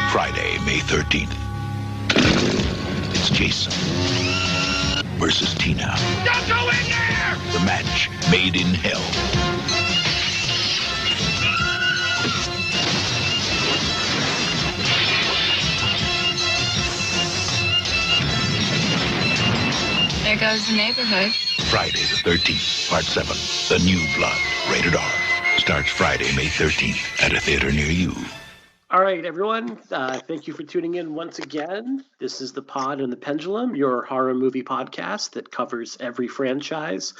Friday, May 13th. It's Jason versus Tina. Don't go in there! The match made in hell. There goes the neighborhood. Friday the 13th, Part 7, The New Blood, rated R. Starts Friday, May 13th at a theater near you. All right, everyone. Thank you for tuning in once again. This is The Pod and the Pendulum, your horror movie podcast that covers every franchise,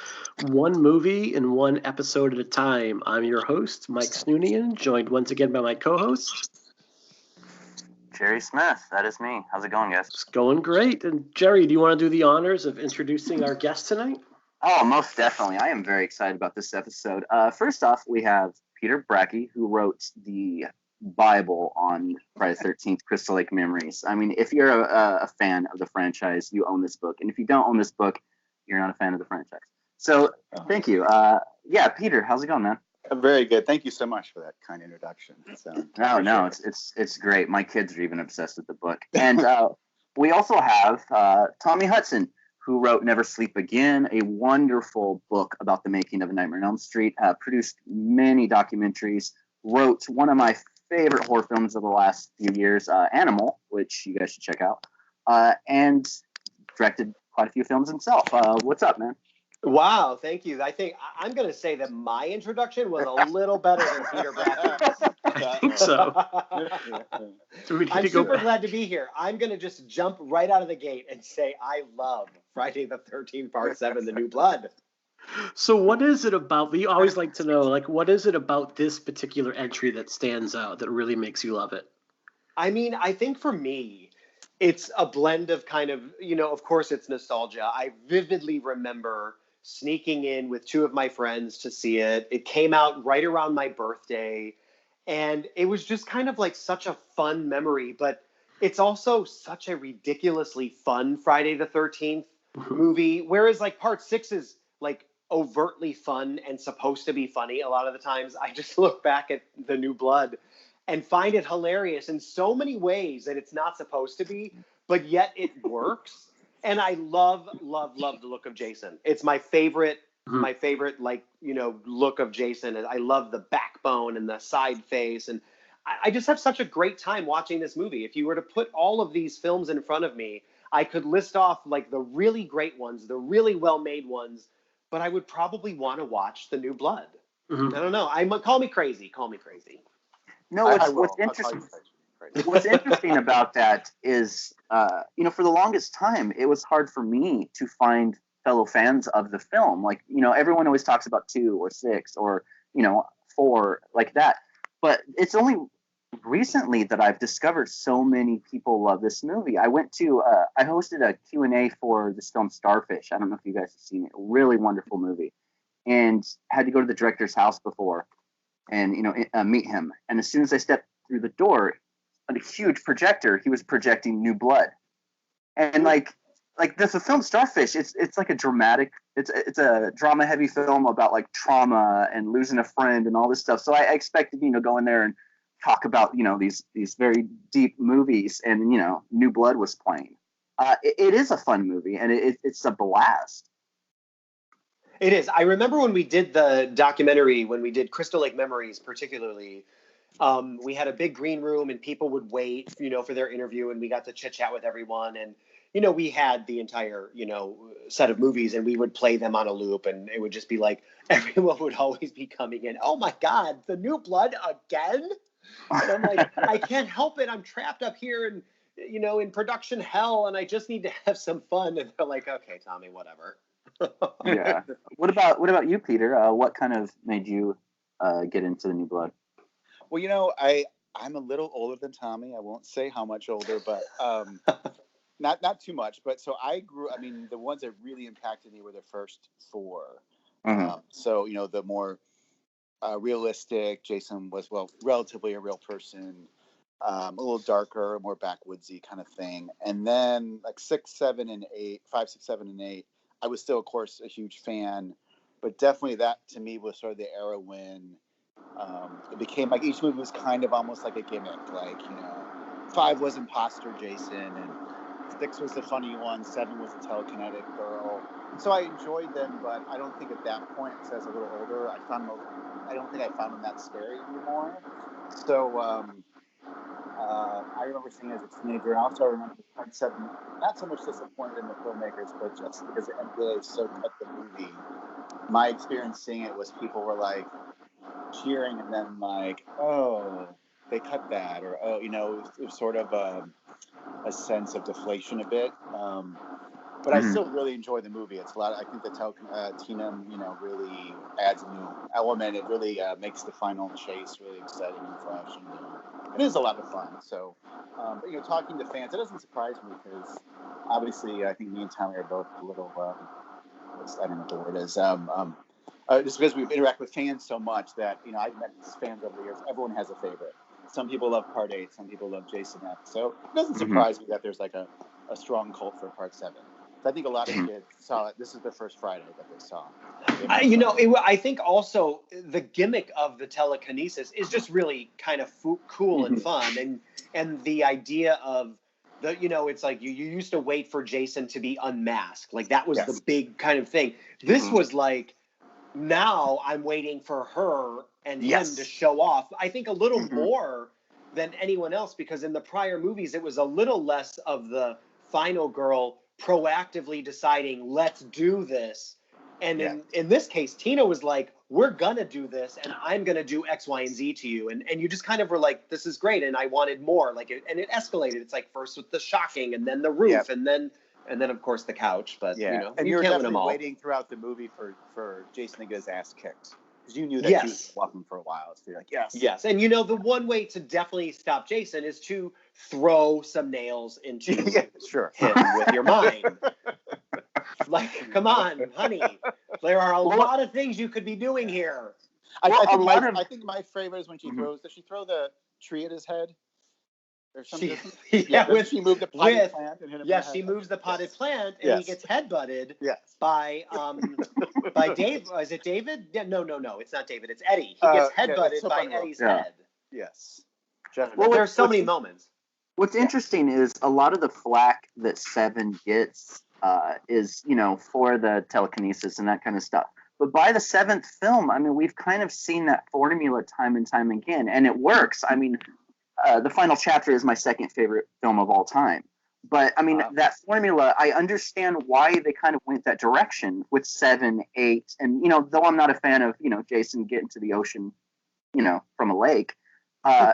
one movie in one episode at a time. I'm your host, Mike Snoonian, joined once again by my co-host, Jerry Smith. That is me. How's it going, guys? It's going great. And Jerry, do you want to do the honors of introducing our guest tonight? Oh, most definitely. I am very excited about this episode. First off, we have Peter Bracke, who wrote the Bible on Friday the 13th, Crystal Lake Memories. I mean, if you're a fan of the franchise, you own this book. And if you don't own this book, you're not a fan of the franchise. So thank you. Yeah, Peter, how's it going, man? Very good. Thank you so much for that kind introduction. So, no, it's great. My kids are even obsessed with the book. And we also have Thommy Hutson, who wrote Never Sleep Again, a wonderful book about the making of Nightmare on Elm Street, produced many documentaries, wrote one of my favorite horror films of the last few years, Animal, which you guys should check out, and directed quite a few films himself. What's up, man? Wow, thank you. I think I'm going to say that my introduction was a little better than Peter Bracke's. I think so. I'm super glad to be here. I'm going to just jump right out of the gate and say I love Friday the 13th, Part 7, The New Blood. So what is it about, we always like to know, like, what is it about this particular entry that stands out, that really makes you love it? I mean, I think for me, it's a blend of kind of, of course it's nostalgia. I vividly remember sneaking in with two of my friends to see it. It came out right around my birthday, and it was just kind of like such a fun memory, but it's also such a ridiculously fun Friday the 13th movie, whereas like Part 6 is like overtly fun and supposed to be funny a lot of the times. I just look back at The New Blood and find it hilarious in so many ways that it's not supposed to be, but yet it works. And I love the look of Jason. It's my favorite, look of Jason. I love the backbone and the side face. And I just have such a great time watching this movie. If you were to put all of these films in front of me, I could list off like the really great ones, the really well-made ones, but I would probably want to watch The New Blood. Mm-hmm. I don't know. Call me crazy. No, what's interesting. What's interesting about that is, for the longest time, it was hard for me to find fellow fans of the film. Like, everyone always talks about 2 or 6 or, 4 like that. But it's only recently that I've discovered so many people love this movie. I hosted a Q&A for this film Starfish. I don't know if you guys have seen it. Really wonderful movie. And had to go to the director's house before and, meet him. And as soon as I stepped through the door, on a huge projector, he was projecting New Blood. And like there's a film Starfish, it's like a dramatic, it's a drama heavy film about like trauma and losing a friend and all this stuff. So I expected, go in there and talk about, these very deep movies, and, New Blood was playing. It is a fun movie, and it's a blast. It is. I remember when we did the documentary, when we did Crystal Lake Memories particularly, we had a big green room and people would wait, for their interview, and we got to chit chat with everyone. And, we had the entire, set of movies, and we would play them on a loop, and it would just be like, everyone would always be coming in. Oh my God, The New Blood again? And I'm like, I can't help it. I'm trapped up here and, in production hell, and I just need to have some fun. And they're like, okay, Tommy, whatever. Yeah. What about you, Peter? What kind of made you get into the New Blood? Well, I'm a little older than Thommy. I won't say how much older, but not too much. But so I grew. I mean, the ones that really impacted me were the first four. Mm-hmm. So the more realistic. Jason was relatively a real person. A little darker, more backwoodsy kind of thing. And then like 5, 6, 7, and 8, I was still, of course, a huge fan. But definitely that to me was sort of the era when it became like each movie was kind of almost like a gimmick. Like 5 was imposter Jason, and 6 was the funny one, 7 was the telekinetic girl. So I enjoyed them, but I don't think at that point, as I was a little older, I don't think I found them that scary anymore. So I remember seeing it as a teenager. I also remember Part 7, not so much disappointed in the filmmakers, but just because it really so cut the movie. My experience seeing it was people were like cheering and then like, oh, they cut that, or oh, it was sort of a sense of deflation a bit. But I still really enjoy the movie. It's a lot. I think the Tina, really adds a new element. It really makes the final chase really exciting and fresh, and it is a lot of fun. So, but talking to fans, it doesn't surprise me because obviously I think me and Tommy are both a little. I don't know what the word is. Just because we've interacted with fans so much that I've met fans over the years. Everyone has a favorite. Some people love Part 8. Some people love Jason X. So it doesn't surprise me that there's like a strong cult for Part 7. I think a lot of kids saw it. This is the first Friday that they saw. I think also the gimmick of the telekinesis is just really kind of cool and fun, and the idea of it's like you used to wait for Jason to be unmasked, like that was the big kind of thing. This was like, now I'm waiting for her and him to show off. I think a little more than anyone else, because in the prior movies it was a little less of the final girl proactively deciding, let's do this. And in this case, Tina was like, we're gonna do this, and I'm gonna do X, Y, and Z to you, and you just kind of were like, this is great, and I wanted more. And it escalated. It's like first with the shocking, and then the roof, and then of course the couch. But and you were can't win them all. Waiting throughout the movie for Jason to get his ass kicked, because you knew that he was walking for a while. So you're like, yes, and the one way to definitely stop Jason is to throw some nails into him with your mind. Like, come on, honey. There are a lot of things you could be doing here. I think my favorite is when she throws. Does she throw the tree at his head? Or something? She moved the potted plant and hit him. Yes, she moves the potted plant, and he gets headbutted by Dave. Is it David? Yeah, no, it's not David. It's Eddie. He gets headbutted by Eddie's head. Yes. Well, there's so many moments. What's interesting is a lot of the flack that 7 gets is, for the telekinesis and that kind of stuff. But by the 7th film, I mean, we've kind of seen that formula time and time again, and it works. I mean, the final chapter is my second favorite film of all time. But, I mean, that formula, I understand why they kind of went that direction with 7, 8. And, though I'm not a fan of, Jason getting to the ocean, from a lake, I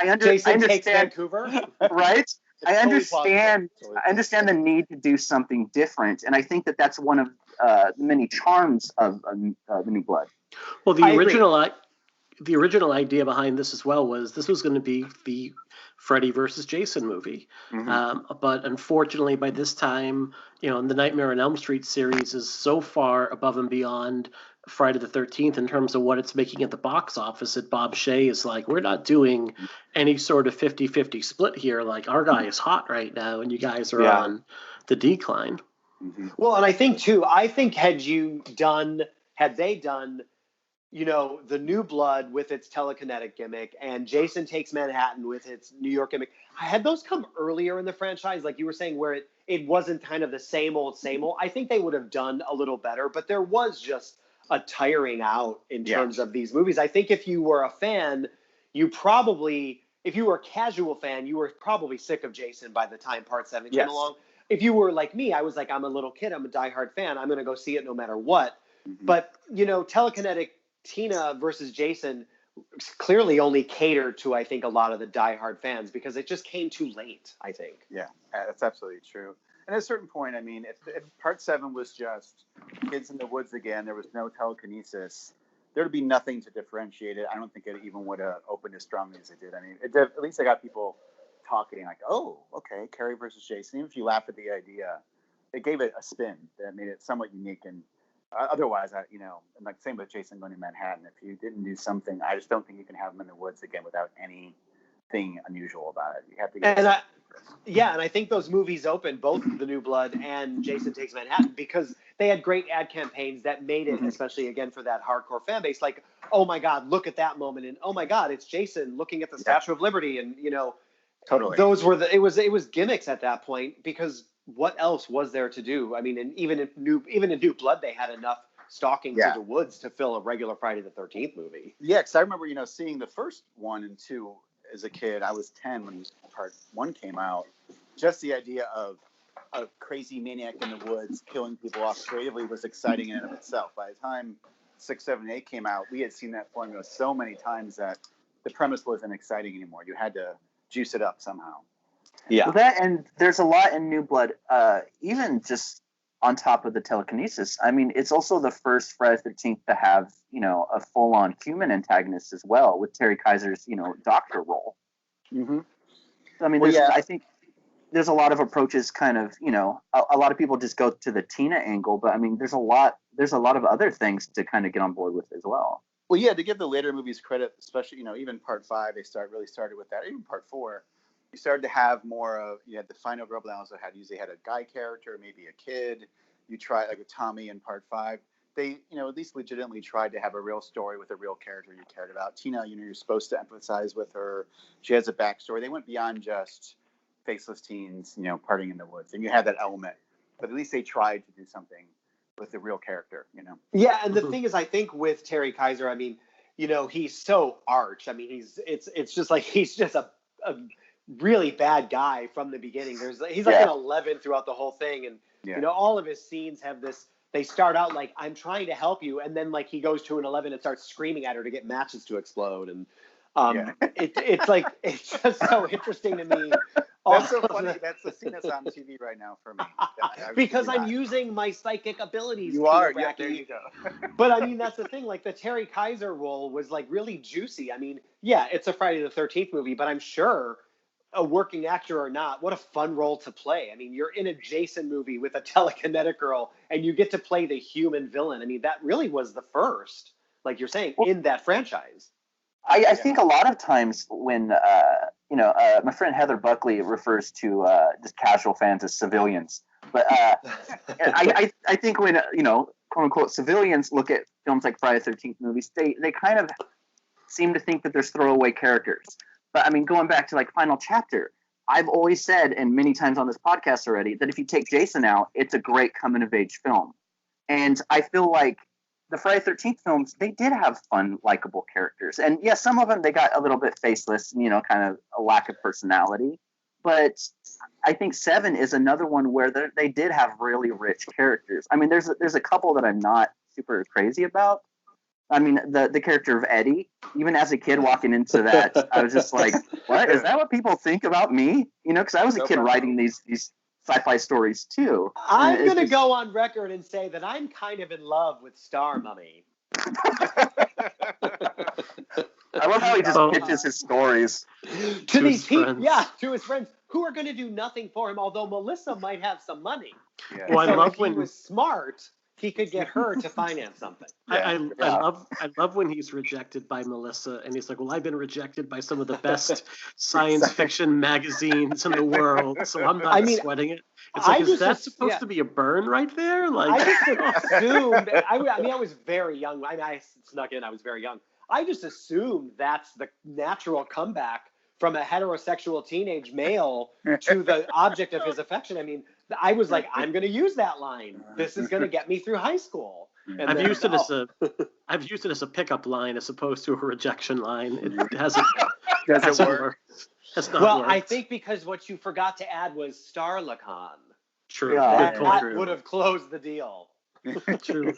understand takes Vancouver, right? I understand the need to do something different, and I think that that's one of the many charms of the New Blood. Well, the original idea behind this as well was this was going to be the Freddy versus Jason movie, but unfortunately, by this time, the Nightmare on Elm Street series is so far above and beyond Friday the 13th in terms of what it's making at the box office that Bob Shea is like, we're not doing any sort of 50-50 split here. Like, our guy is hot right now, and you guys are on the decline. Well, and I think had they done, the New Blood with its telekinetic gimmick and Jason Takes Manhattan with its New York gimmick, had those come earlier in the franchise, like you were saying, where it wasn't kind of the same old, I think they would have done a little better, but there was just a tiring out in terms of these movies. I think if you were a fan, if you were a casual fan, you were probably sick of Jason by the time Part 7 came along. If you were like me, I was like, I'm a little kid, I'm a diehard fan, I'm going to go see it no matter what. But, telekinetic Tina versus Jason clearly only catered to, I think, a lot of the diehard fans because it just came too late, I think. Yeah, that's absolutely true. at a certain point, I mean, if part 7 was just kids in the woods again, there was no telekinesis, there'd be nothing to differentiate it. I don't think it even would have opened as strongly as it did. I mean, at least I got people talking like, oh, okay, Carrie versus Jason. Even if you laugh at the idea, it gave it a spin that made it somewhat unique. And otherwise, and like same with Jason going to Manhattan. If you didn't do something, I just don't think you can have him in the woods again without anything unusual about it. You have to get. And I think those movies opened, both The New Blood and Jason Takes Manhattan, because they had great ad campaigns that made it, especially again for that hardcore fan base, like, oh my God, look at that moment, and oh my God, it's Jason looking at the Statue of Liberty, and totally. Those were it was gimmicks at that point, because what else was there to do? I mean, and even in New Blood, they had enough stalking through the woods to fill a regular Friday the 13th movie. Yeah, because I remember seeing the first 1 and 2 as a kid. I was 10 when part 1 came out. Just the idea of a crazy maniac in the woods killing people off creatively was exciting in and of itself. By the time 6, 7, 8 came out, we had seen that formula so many times that the premise wasn't exciting anymore. You had to juice it up somehow. Yeah. Well, and there's a lot in New Blood, even just on top of the telekinesis. I mean, it's also the first Friday the 13th to have, a full-on human antagonist as well, with Terry Kaiser's, doctor role. Mm-hmm. I mean, I think there's a lot of approaches kind of, a lot of people just go to the Tina angle, but I mean, there's a lot of other things to kind of get on board with as well. Well, yeah, to give the later movies credit, especially, even part 5, they really started with that. Even part 4, you started to have more of, the final girl, but also usually had a guy character, maybe a kid. You try, like with Thommy in part 5, they, at least legitimately tried to have a real story with a real character you cared about. Tina, you're supposed to empathize with her. She has a backstory. They went beyond just faceless teens, partying in the woods. And you had that element. But at least they tried to do something with the real character, Yeah, and the thing is, I think with Terry Kaiser, I mean, he's so arch. I mean, it's just like he's just a really bad guy from the beginning. He's like an 11 throughout the whole thing, and all of his scenes have this. They start out like, I'm trying to help you, and then like he goes to an 11 and starts screaming at her to get matches to explode, and it's like, it's just so interesting to me. That's so funny. That's the scene that's on TV right now for me. Because I'm using my psychic abilities. You are. Bracke. Yeah, there you go. But I mean, that's the thing. Like the Terry Kaiser role was like really juicy. I mean, yeah, it's a Friday the 13th movie, but I'm sure, a working actor or not, what a fun role to play. I mean, you're in a Jason movie with a telekinetic girl, and you get to play the human villain. I mean, that really was the first, like you're saying, in that franchise. I think a lot of times when, my friend Heather Buckley refers to just casual fans as civilians. But I think when, quote unquote, civilians look at films like Friday the 13th movies, they kind of seem to think that there's throwaway characters. But I mean, going back to like Final Chapter, I've always said, and many times on this podcast already, that if you take Jason out, it's a great coming of age film. And I feel like the Friday the 13th films, they did have fun, likable characters. And yes, some of them, they got a little bit faceless, kind of a lack of personality. But I think 7 is another one where they did have really rich characters. I mean, there's a couple that I'm not super crazy about. I mean, the character of Eddie, even as a kid walking into that, I was just like, what? Is that what people think about me? Because I was a kid writing these sci-fi stories too. I'm going to go on record and say that I'm kind of in love with Star Mummy. I love how he just pitches his stories to these people, to his friends who are going to do nothing for him. Although Melissa might have some money. Yeah. Well, I love when he was smart. He could get her to finance something. I love when he's rejected by Melissa, and he's like, "Well, I've been rejected by some of the best science fiction magazines in the world, so I'm not sweating it." It's like, is that supposed to be a burn right there? Like, I just assumed. I was very young. I snuck in. I was very young. I just assumed that's the natural comeback from a heterosexual teenage male to the object of his affection. I mean, I was like, I'm going to use that line. This is going to get me through high school. And I've used it as a pickup line as opposed to a rejection line. It hasn't worked. Well, I think because what you forgot to add was Starlacon. True. That would have closed the deal. True.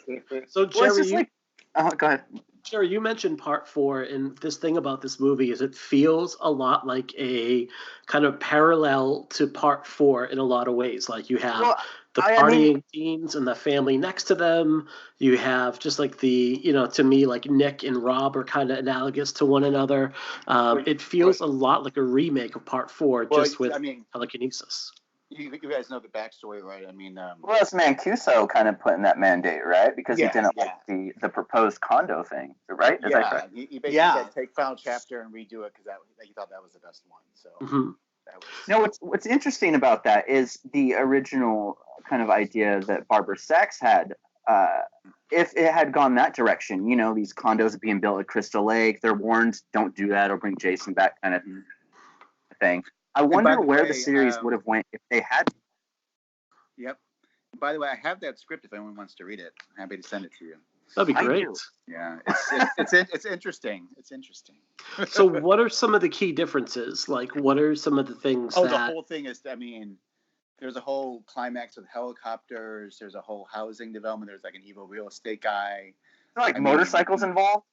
So Jerry, go ahead. Sherry, you mentioned part 4, and this thing about this movie is it feels a lot like a kind of parallel to part 4 in a lot of ways. Like you have the partying scenes and the family next to them. You have just like to me, like Nick and Rob are kind of analogous to one another. It feels a lot like a remake of part 4, just with telekinesis. You guys know the backstory, right? I mean, well, it's Mancuso kind of putting that mandate, right? Because he didn't like the proposed condo thing, right? Is that correct? He basically said take final chapter and redo it because he thought that was the best one. So, that was... what's interesting about that is the original kind of idea that Barbara Sachs had. If it had gone that direction, these condos being built at Crystal Lake, they're warned, don't do that or bring Jason back, kind of thing. I wonder where the series would have went if they had. Yep. By the way, I have that script if anyone wants to read it. I'm happy to send it to you. That'd be great. Yeah, it's interesting. It's interesting. So what are some of the key differences? Like, what are some of the things the whole thing is, there's a whole climax with helicopters. There's a whole housing development. There's like an evil real estate guy. Motorcycles involved?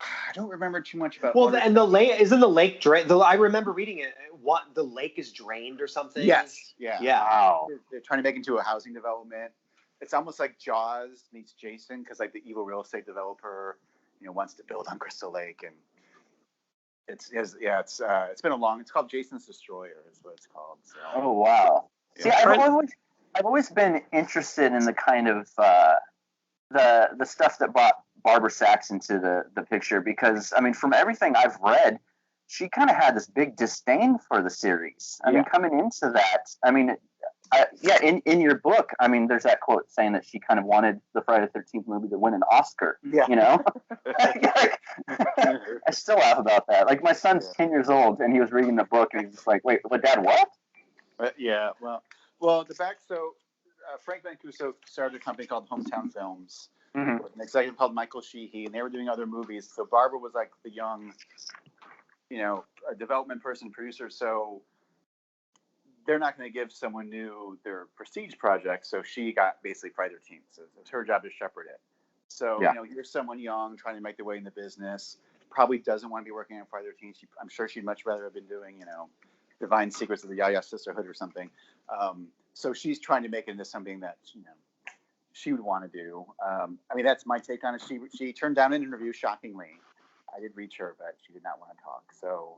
I don't remember too much about. Well, and the lake isn't the lake drained. I remember reading it. What, the lake is drained or something? Yes. Yeah. Wow. They're trying to make it into a housing development. It's almost like Jaws meets Jason because like the evil real estate developer, wants to build on Crystal Lake, and it's been a long. It's called Jason's Destroyer is what it's called. So. Oh wow. Yeah. See, I've always been interested in the kind of the stuff that brought Barbara Sachs into the picture because, from everything I've read, she kind of had this big disdain for the series. Coming into that, in your book, there's that quote saying that she kind of wanted the Friday the 13th movie to win an Oscar. Yeah. I still laugh about that. Like, my son's 10 years old, and he was reading the book, and he's just like, wait, what, Dad, what? Well, Frank Mancuso started a company called Hometown Films. Mm-hmm. With an executive called Michael Sheehy, and they were doing other movies. So Barbara was like the young, a development person, producer. So they're not going to give someone new their prestige project. So she got basically Friday the 13th. So it's her job to shepherd it. So, you're someone young trying to make their way in the business, probably doesn't want to be working on Friday the 13th. I'm sure she'd much rather have been doing, Divine Secrets of the Yaya Sisterhood or something. So she's trying to make it into something that, she would want to do. That's my take on it. She turned down an interview, shockingly. I did reach her, but she did not want to talk. So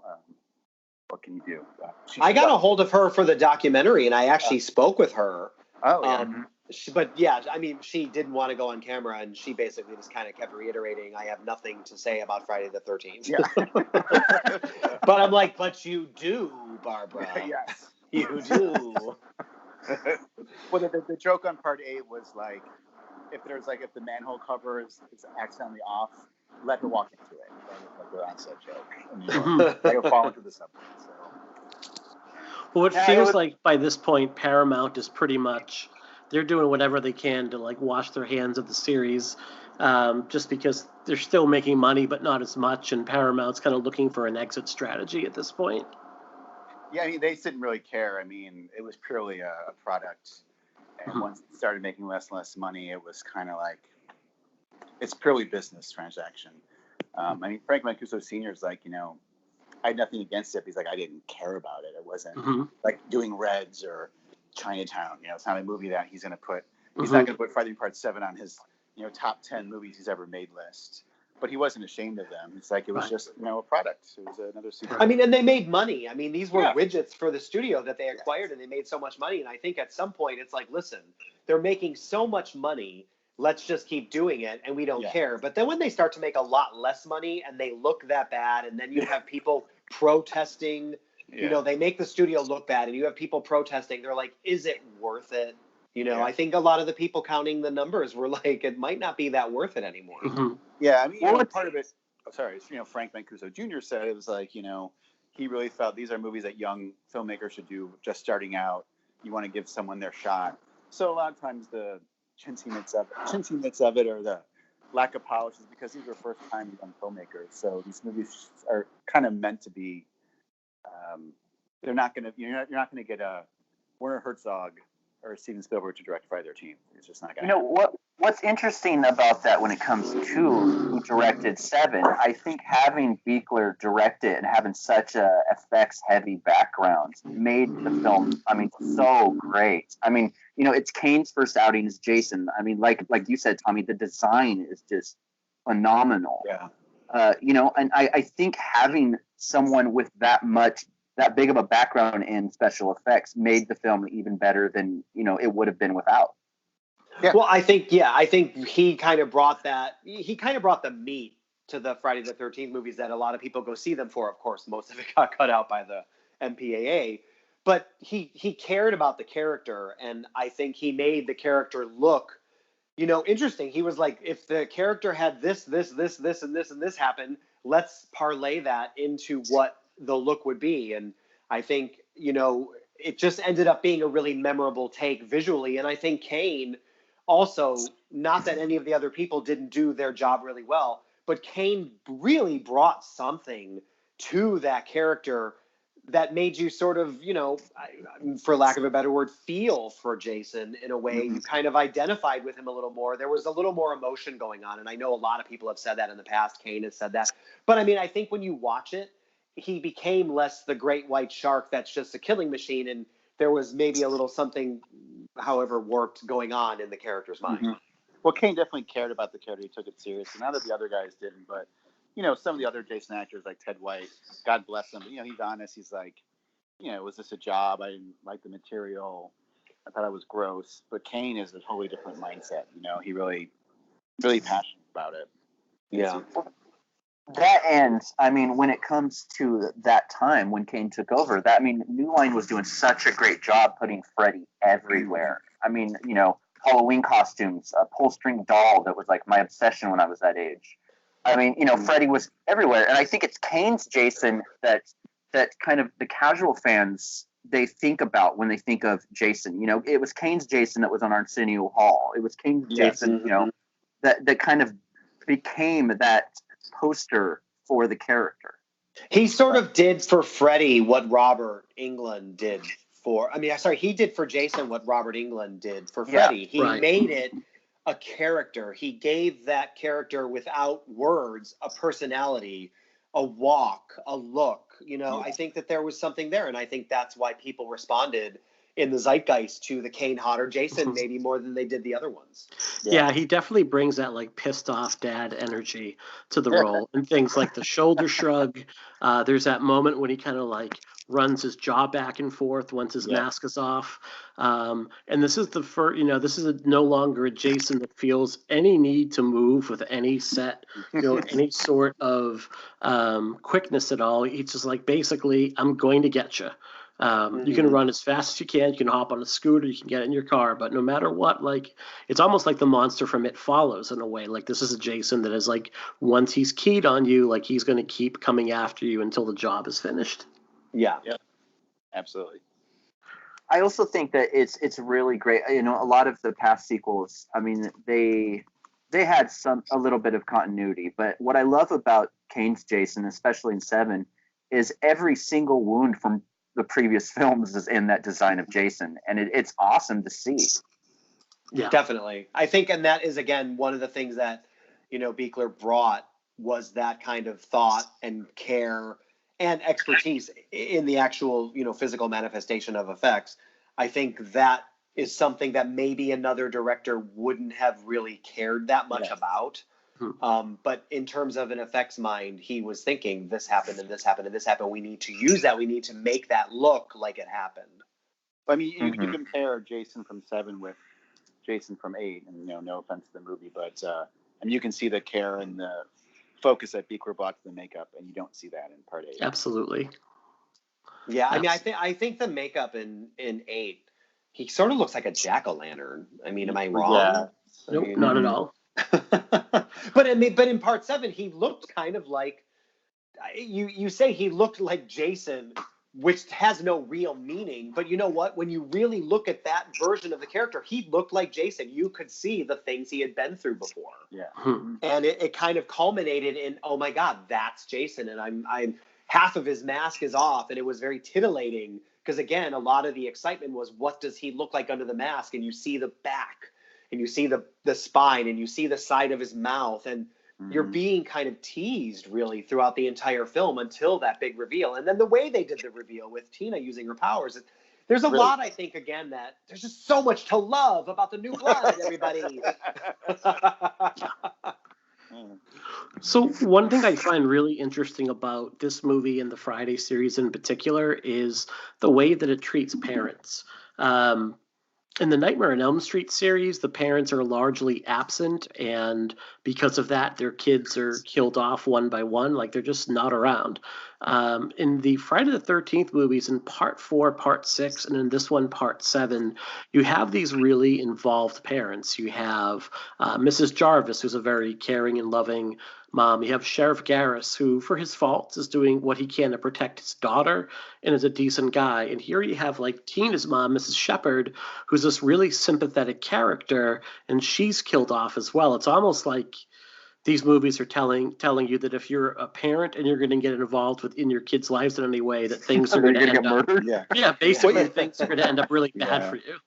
what can you do? I got a hold of her for the documentary, and I actually spoke with her. Oh, yeah. She didn't want to go on camera, and she basically just kind of kept reiterating, I have nothing to say about Friday the 13th. Yeah. But I'm like, but you do, Barbara. Yes. You do. Well, the joke on part 8 was like, if the manhole cover is accidentally off, let her walk into it. That was like their onset joke. And, they'll fall into the subway. So. Well, it feels like by this point, Paramount is pretty much, they're doing whatever they can to like wash their hands of the series, just because they're still making money, but not as much. And Paramount's kind of looking for an exit strategy at this point. Yeah, they didn't really care. It was purely a product. And once it started making less and less money, it was kind of like, it's purely business transaction. Frank Mancuso Sr. is like, I had nothing against it. He's like, I didn't care about it. It wasn't like doing Reds or Chinatown. It's not a movie that he's going to put. He's not going to put Friday Part 7 on his, top 10 movies he's ever made list. But he wasn't ashamed of them. It's like it was just, a product. It was another super. And they made money. These were widgets for the studio that they acquired, and they made so much money. And I think at some point it's like, listen, they're making so much money. Let's just keep doing it, and we don't care. But then when they start to make a lot less money and they look that bad, and then you have people protesting, they make the studio look bad, and you have people protesting. They're like, is it worth it? I think a lot of the people counting the numbers were like, it might not be that worth it anymore. Mm-hmm. Yeah, part of it. Frank Mancuso Jr. said it was like, he really felt these are movies that young filmmakers should do just starting out. You want to give someone their shot. So a lot of times the chinciness of it or the lack of polish is because these were first-time young filmmakers. So these movies are kind of meant to be. They're not going to. You're not going to get a Werner Herzog or Steven Spielberg to direct Friday the 13th. It's just not going to happen. What's interesting about that when it comes to who directed Seven, I think having Buechler direct it and having such a effects-heavy background made the film, so great. It's Kane's first outing as Jason. Like you said, Tommy, the design is just phenomenal. Yeah. And I think having someone with that big of a background in special effects made the film even better than, it would have been without. Yeah. Well, I think he kind of brought the meat to the Friday the 13th movies that a lot of people go see them for. Of course, most of it got cut out by the MPAA, but he cared about the character, and I think he made the character look, interesting. He was like, if the character had this, and this happen, let's parlay that into what the look would be. And I think, it just ended up being a really memorable take visually. And I think Kane also, not that any of the other people didn't do their job really well, but Kane really brought something to that character that made you sort of, for lack of a better word, feel for Jason in a way. You kind of identified with him a little more. There was a little more emotion going on. And I know a lot of people have said that in the past. Kane has said that. But I think when you watch it, he became less the great white shark that's just a killing machine. And there was maybe a little something, however warped, going on in the character's mind. Mm-hmm. Well, Kane definitely cared about the character. He took it seriously. Not that the other guys didn't, but, some of the other Jason actors like Ted White, God bless him, but, he's honest. He's like, was this a job? I didn't like the material. I thought I was gross. But Kane is a totally different mindset. He really, really passionate about it. Yeah. That ends, when it comes to that time when Kane took over, New Line was doing such a great job putting Freddy everywhere. Halloween costumes, a pull string doll that was like my obsession when I was that age. Freddy was everywhere. And I think it's Kane's Jason that kind of the casual fans, they think about when they think of Jason. It was Kane's Jason that was on Arsenio Hall. It was Kane's Jason, that kind of became that poster for the character. He sort of did for Freddy what Robert Englund did he did for Jason what Robert Englund did for Freddy. He made it a character. He gave that character, without words, a personality, a walk, a look. I think that there was something there, and I think that's why people responded in the zeitgeist to the Kane Hodder Jason maybe more than they did the other ones. Yeah, he definitely brings that like pissed off dad energy to the role, and things like the shoulder shrug. There's that moment when he kind of like runs his jaw back and forth once his mask is off. And this is the first, this is no longer a Jason that feels any need to move with any set, any sort of quickness at all. He's just like, basically, I'm going to get you. You can run as fast as you can. You can hop on a scooter. You can get in your car. But no matter what, like, it's almost like the monster from It Follows in a way. Like, this is a Jason that is like, once he's keyed on you, like, he's going to keep coming after you until the job is finished. Yeah. Absolutely. I also think that it's really great. A lot of the past sequels, they had a little bit of continuity. But what I love about Kane's Jason, especially in 7, is every single wound from the previous films is in that design of Jason, and it's awesome to see. Yeah, definitely. I think, and that is again one of the things that Buechler brought was that kind of thought and care and expertise in the actual physical manifestation of effects. I think that is something that maybe another director wouldn't have really cared that much about. But in terms of an effects mind, he was thinking this happened and this happened and this happened. We need to use that. We need to make that look like it happened. You compare Jason from 7 with Jason from 8, and no offense to the movie, but you can see the care and the focus that Buechler brought to the makeup, and you don't see that in Part 8. Absolutely. Yeah, I think the makeup in 8, he sort of looks like a jack-o'-lantern. Am I wrong? Yeah. Nope, not at all. But in Part 7, he looked kind of like you say he looked like Jason, which has no real meaning. But you know what? When you really look at that version of the character, he looked like Jason. You could see the things he had been through before. Yeah. And it kind of culminated in, oh my God, that's Jason. And I'm half of his mask is off, and it was very titillating because again, a lot of the excitement was what does he look like under the mask, and you see the back. and you see the spine, and you see the side of his mouth, and you're being kind of teased really throughout the entire film until that big reveal. And then the way they did the reveal with Tina using her powers, there's a lot, I think, again, that there's just so much to love about the New Blood, everybody. So one thing I find really interesting about this movie and the Friday series in particular is the way that it treats parents. In the Nightmare on Elm Street series, the parents are largely absent, and because of that, their kids are killed off one by one, like they're just not around. In the Friday the 13th movies, in Part 4, Part 6, and in this one, Part 7, you have these really involved parents. You have Mrs. Jarvis, who's a very caring and loving mom. You have Sheriff Garris, who, for his faults, is doing what he can to protect his daughter and is a decent guy. And here you have like Tina's mom, Mrs. Shepard, who's this really sympathetic character, and she's killed off as well. It's almost like these movies are telling you that if you're a parent and you're going to get involved within your kids' lives in any way, that things are going to end up murdered. Yeah, basically things are going to end up really bad for you.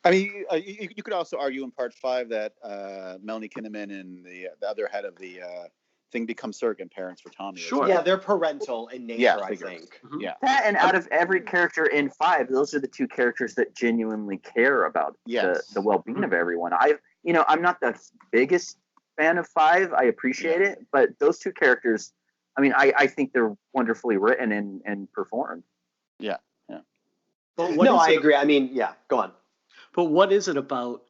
I mean, you could also argue in Part 5 that Melanie Kinnaman and the other head of the thing become surrogate parents for Thommy. Sure. Yeah, they're parental in nature, I think. Mm-hmm. Yeah. And out of every character in 5, those are the two characters that genuinely care about the well-being of everyone. I'm not the biggest fan of 5. I appreciate it, but those two characters, I mean, I think they're wonderfully written and performed. Yeah, yeah. Well, I agree. I mean, go on. But what is it about,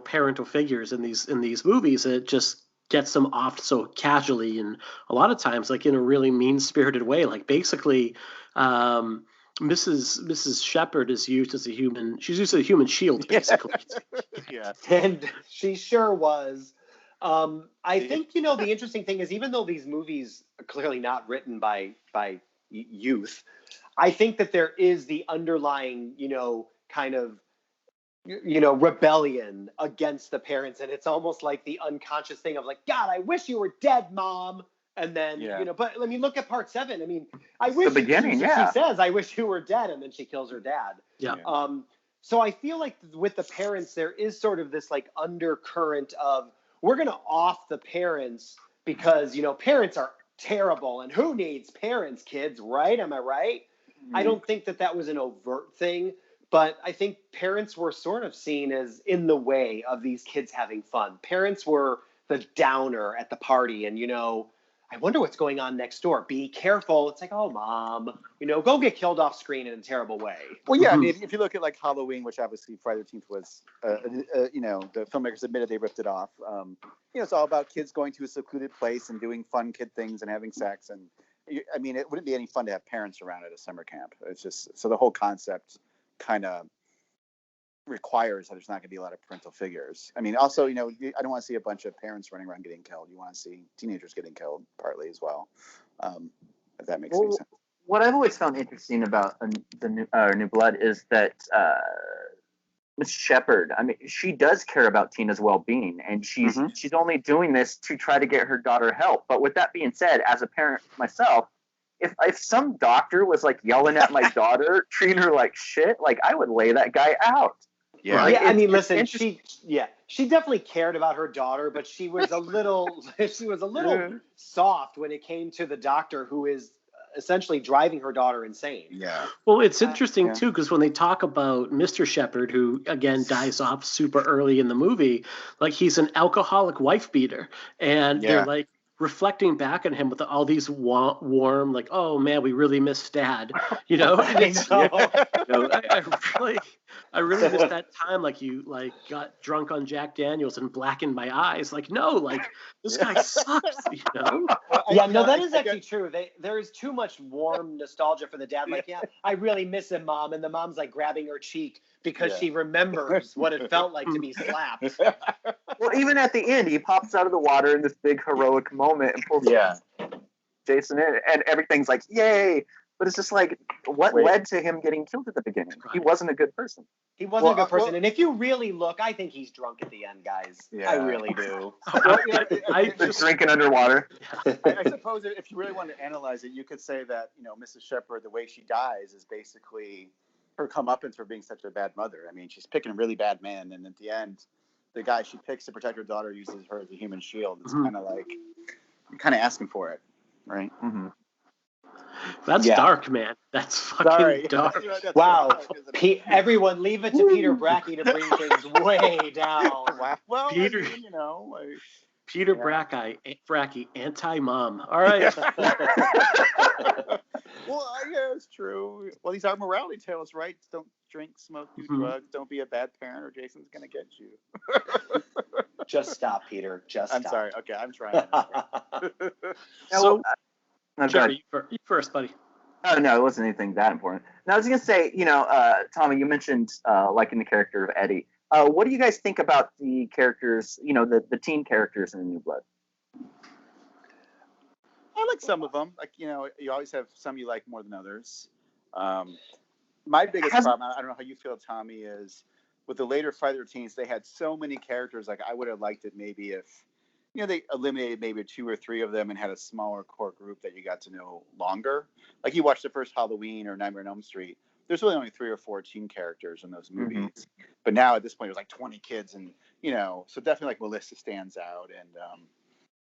parental figures in these movies that just gets them off so casually, and a lot of times like in a really mean-spirited way? Like basically Mrs. Shepard is used as a human shield, basically. Yeah. And she sure was. I think, the interesting thing is, even though these movies are clearly not written by youth, I think that there is the underlying, kind of rebellion against the parents, and it's almost like the unconscious thing of like, God, I wish you were dead, Mom. And then but I mean, look at Part 7. I mean, I wish the beginning. She says, I wish you were dead, and then she kills her dad. Yeah. So I feel like with the parents, there is sort of this like undercurrent of, we're gonna off the parents because parents are terrible, and who needs parents, kids, right? Am I right? I don't think that was an overt thing. But I think parents were sort of seen as in the way of these kids having fun. Parents were the downer at the party, and I wonder what's going on next door. Be careful. It's like, oh, Mom, go get killed off screen in a terrible way. Well, yeah, I mean, if you look at like Halloween, which obviously Friday the 13th was, the filmmakers admitted they ripped it off. It's all about kids going to a secluded place and doing fun kid things and having sex. And I mean, it wouldn't be any fun to have parents around at a summer camp. It's just, so the whole concept kind of requires that there's not going to be a lot of parental figures. I mean, also, I don't want to see a bunch of parents running around getting killed. You want to see teenagers getting killed partly as well, if that makes any sense. What I've always found interesting about the New Blood is that Miss Shepard, I mean, she does care about Tina's well-being, and she's only doing this to try to get her daughter help. But with that being said, as a parent myself, if some doctor was like yelling at my daughter, treating her like shit, like I would lay that guy out. Yeah, like, I mean, listen, she definitely cared about her daughter, but she was a little soft when it came to the doctor who is essentially driving her daughter insane. Yeah. Well, it's interesting too, because when they talk about Mr. Shepard, who again dies off super early in the movie, like he's an alcoholic wife beater, and they're like reflecting back on him with all these warm, like, oh man, we really miss Dad, I really miss that time, like you like got drunk on Jack Daniels and blackened my eyes. Like, no, like this guy sucks, that is actually true. There is too much warm nostalgia for the dad. Like, I really miss him, Mom, and the mom's like grabbing her cheek because she remembers what it felt like to be slapped. Well, even at the end, he pops out of the water in this big heroic moment and pulls Jason in, and everything's like, yay! But it's just like, what led to him getting killed at the beginning? Right. He wasn't a good person. He wasn't a good person. And if you really look, I think he's drunk at the end, guys. Yeah. I really do. I just drinking underwater. I suppose if you really want to analyze it, you could say that, Mrs. Shepard, the way she dies is basically her comeuppance for being such a bad mother. I mean, she's picking really bad men, and at the end, the guy she picks to protect her daughter uses her as a human shield. It's kind of like you're kind of asking for it, right? Mm-hmm. That's dark, man. That's fucking dark. Wow. Everyone, leave it to Peter Bracke to bring things way down. Well, Peter, I mean, you know, Peter Bracke, anti-mom. All right. Well, yeah, it's true. Well, these are morality tales, right? Don't drink, smoke, do drugs. Don't be a bad parent, or Jason's gonna get you. Just stop, Peter. Just stop. I'm sorry. Okay, I'm trying. So, Jerry, you first, buddy. Oh, no, it wasn't anything that important. Now, I was going to say, Tommy, you mentioned liking the character of Eddie. What do you guys think about the characters, the teen characters in New Blood? I like some of them. Like, you always have some you like more than others. My biggest problem, I don't know how you feel, Tommy, is with the later Friday the 13th, they had so many characters. Like, I would have liked it maybe if, they eliminated maybe 2 or 3 of them and had a smaller core group that you got to know longer. Like, you watch the first Halloween or Nightmare on Elm Street, there's really only 3 or 4 teen characters in those movies. Mm-hmm. But now at this point, it was like 20 kids, and so definitely like Melissa stands out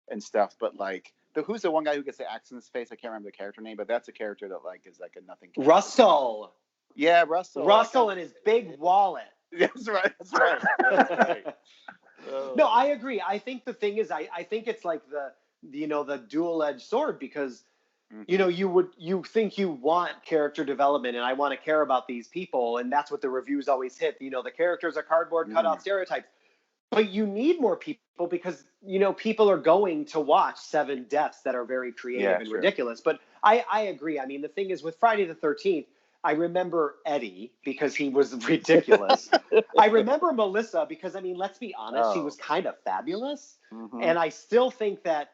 and stuff. But like, who's the one guy who gets the axe in his face? I can't remember the character name, but that's a character that like is like a nothing character. Russell. Yeah, Russell. Russell and his big wallet. That's right. That's right. No, I agree. I think the thing is, I think it's like the dual-edged sword, because you think you want character development, and I want to care about these people, and that's what the reviews always hit. The characters are cardboard cutout stereotypes, but you need more people because people are going to watch 7 deaths that are very creative and ridiculous. But I agree. I mean, the thing is with Friday the 13th. I remember Eddie because he was ridiculous. I remember Melissa because, I mean, let's be honest, she was kind of fabulous. Mm-hmm. And I still think that,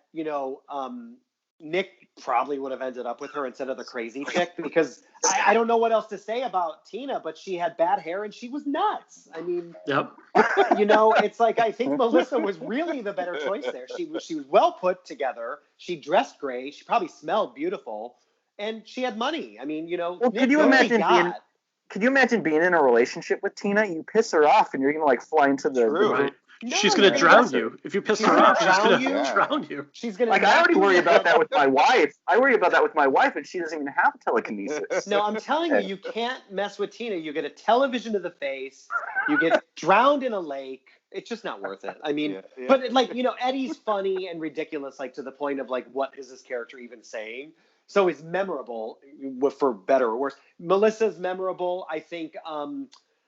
Nick probably would have ended up with her instead of the crazy chick, because I don't know what else to say about Tina, but she had bad hair and she was nuts. I mean, it's like, I think Melissa was really the better choice there. She was well put together. She dressed great. She probably smelled beautiful. And she had money. I mean, well, could you imagine being in a relationship with Tina? You piss her off, and you're gonna like fly into the. Right. No, she's gonna drown you if you piss her off. She's gonna drown you. She's gonna. Like, I already worry about that with my wife. And she doesn't even have telekinesis. No, I'm telling you, you can't mess with Tina. You get a television to the face. You get drowned in a lake. It's just not worth it. I mean, but like Eddie's funny and ridiculous, like to the point of like, what is this character even saying? So it's memorable, for better or worse. Melissa's memorable. I think,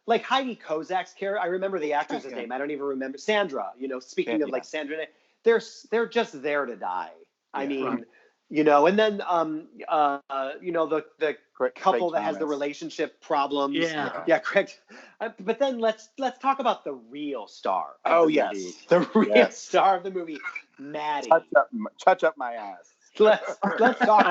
like Heidi Kozak's character. I remember the actress's name. I don't even remember. Sandra. Speaking of like Sandra, they're just there to die. I mean, and then the couple that has the relationship problems. Yeah, Craig. But then let's talk about the real star. The real star of the movie, Maddie. Touch up my ass. Let's talk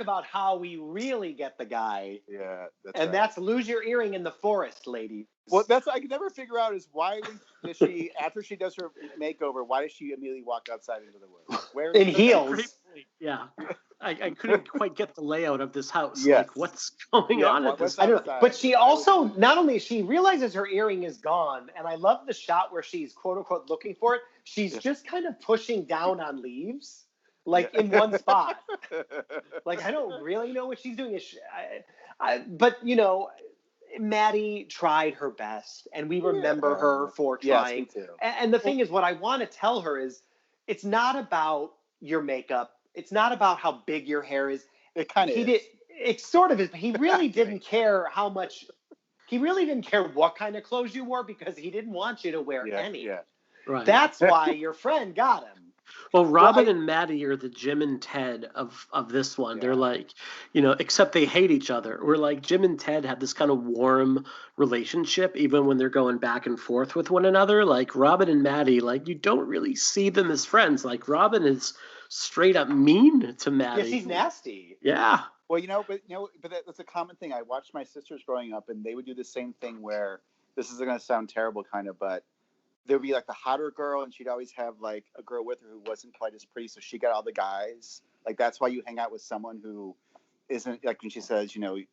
about how we really get the guy. Yeah, that's lose your earring in the forest, ladies. Well, I can never figure out is why does she, after she does her makeover, why does she immediately walk outside into the woods? Where in heels? Yeah, I couldn't quite get the layout of this house. Yes. Like, what's going on at this? I don't know. But she also not only she realizes her earring is gone, and I love the shot where she's quote unquote looking for it. She's just kind of pushing down on leaves. Like in one spot. Like, I don't really know what she's doing. But, Maddie tried her best, and we remember her for trying. Yes, me too. And the thing is, what I want to tell her is, it's not about your makeup. It's not about how big your hair is. It kind of is. It sort of is, but he really didn't care how much. He really didn't care what kind of clothes you wore, because he didn't want you to wear any. Yeah. Right. That's why your friend got him. Well, Robin and Maddie are the Jim and Ted of this one. Yeah. They're like, except they hate each other. We're like, Jim and Ted have this kind of warm relationship, even when they're going back and forth with one another. Like Robin and Maddie, like you don't really see them as friends. Like Robin is straight up mean to Maddie. Yeah, she's nasty. Yeah. Well, but that's a common thing. I watched my sisters growing up, and they would do the same thing where, this is going to sound terrible kind of, but there would be like the hotter girl, and she'd always have like a girl with her who wasn't quite as pretty, so she got all the guys. Like, that's why you hang out with someone who isn't, like when she says, you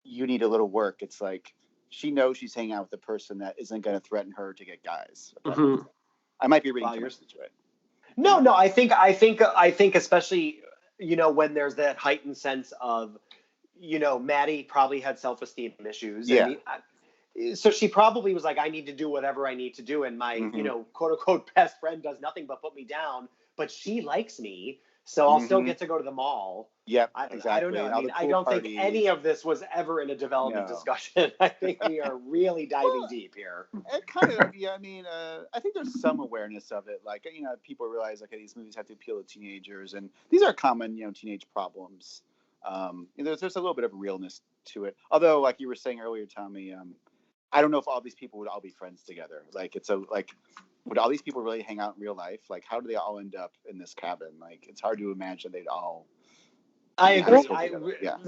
need a little work, it's like she knows she's hanging out with a person that isn't going to threaten her to get guys. Mm-hmm. I might be reading too much into it. No, I think especially, when there's that heightened sense of, Maddie probably had self-esteem issues. Yeah. So she probably was like, I need to do whatever I need to do. And my, quote unquote best friend does nothing but put me down, but she likes me. So I'll still get to go to the mall. Yep, exactly. I don't know. I mean, I don't think any of this was ever in a development discussion. I think we are really diving deep here. It kind of, yeah. I mean, I think there's some awareness of it. Like, people realize, okay, these movies have to appeal to teenagers, and these are common, teenage problems. There's a little bit of realness to it. Although, like you were saying earlier, Tommy, I don't know if all these people would all be friends together. Like, would all these people really hang out in real life? Like, how do they all end up in this cabin? Like, it's hard to imagine they'd all. I agree.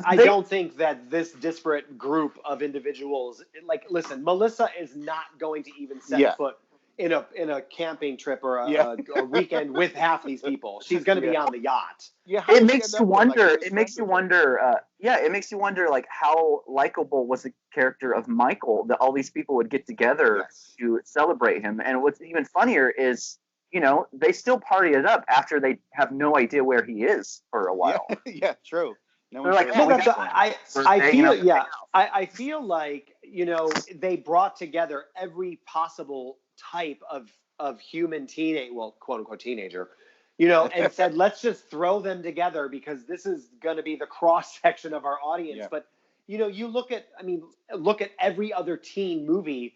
I don't think that this disparate group of individuals, like, listen, Melissa is not going to even set foot in a camping trip or a weekend with half these people. She's going to be on the yacht. Yeah, it makes you wonder. It makes you wonder, like, how likable was the character of Michael that all these people would get together to celebrate him. And what's even funnier is, they still party it up after they have no idea where he is for a while. Yeah, true. They're like, I feel like, they brought together every possible type of human quote unquote teenager, and said, let's just throw them together because this is going to be the cross section of our audience. Yeah. But, you look at every other teen movie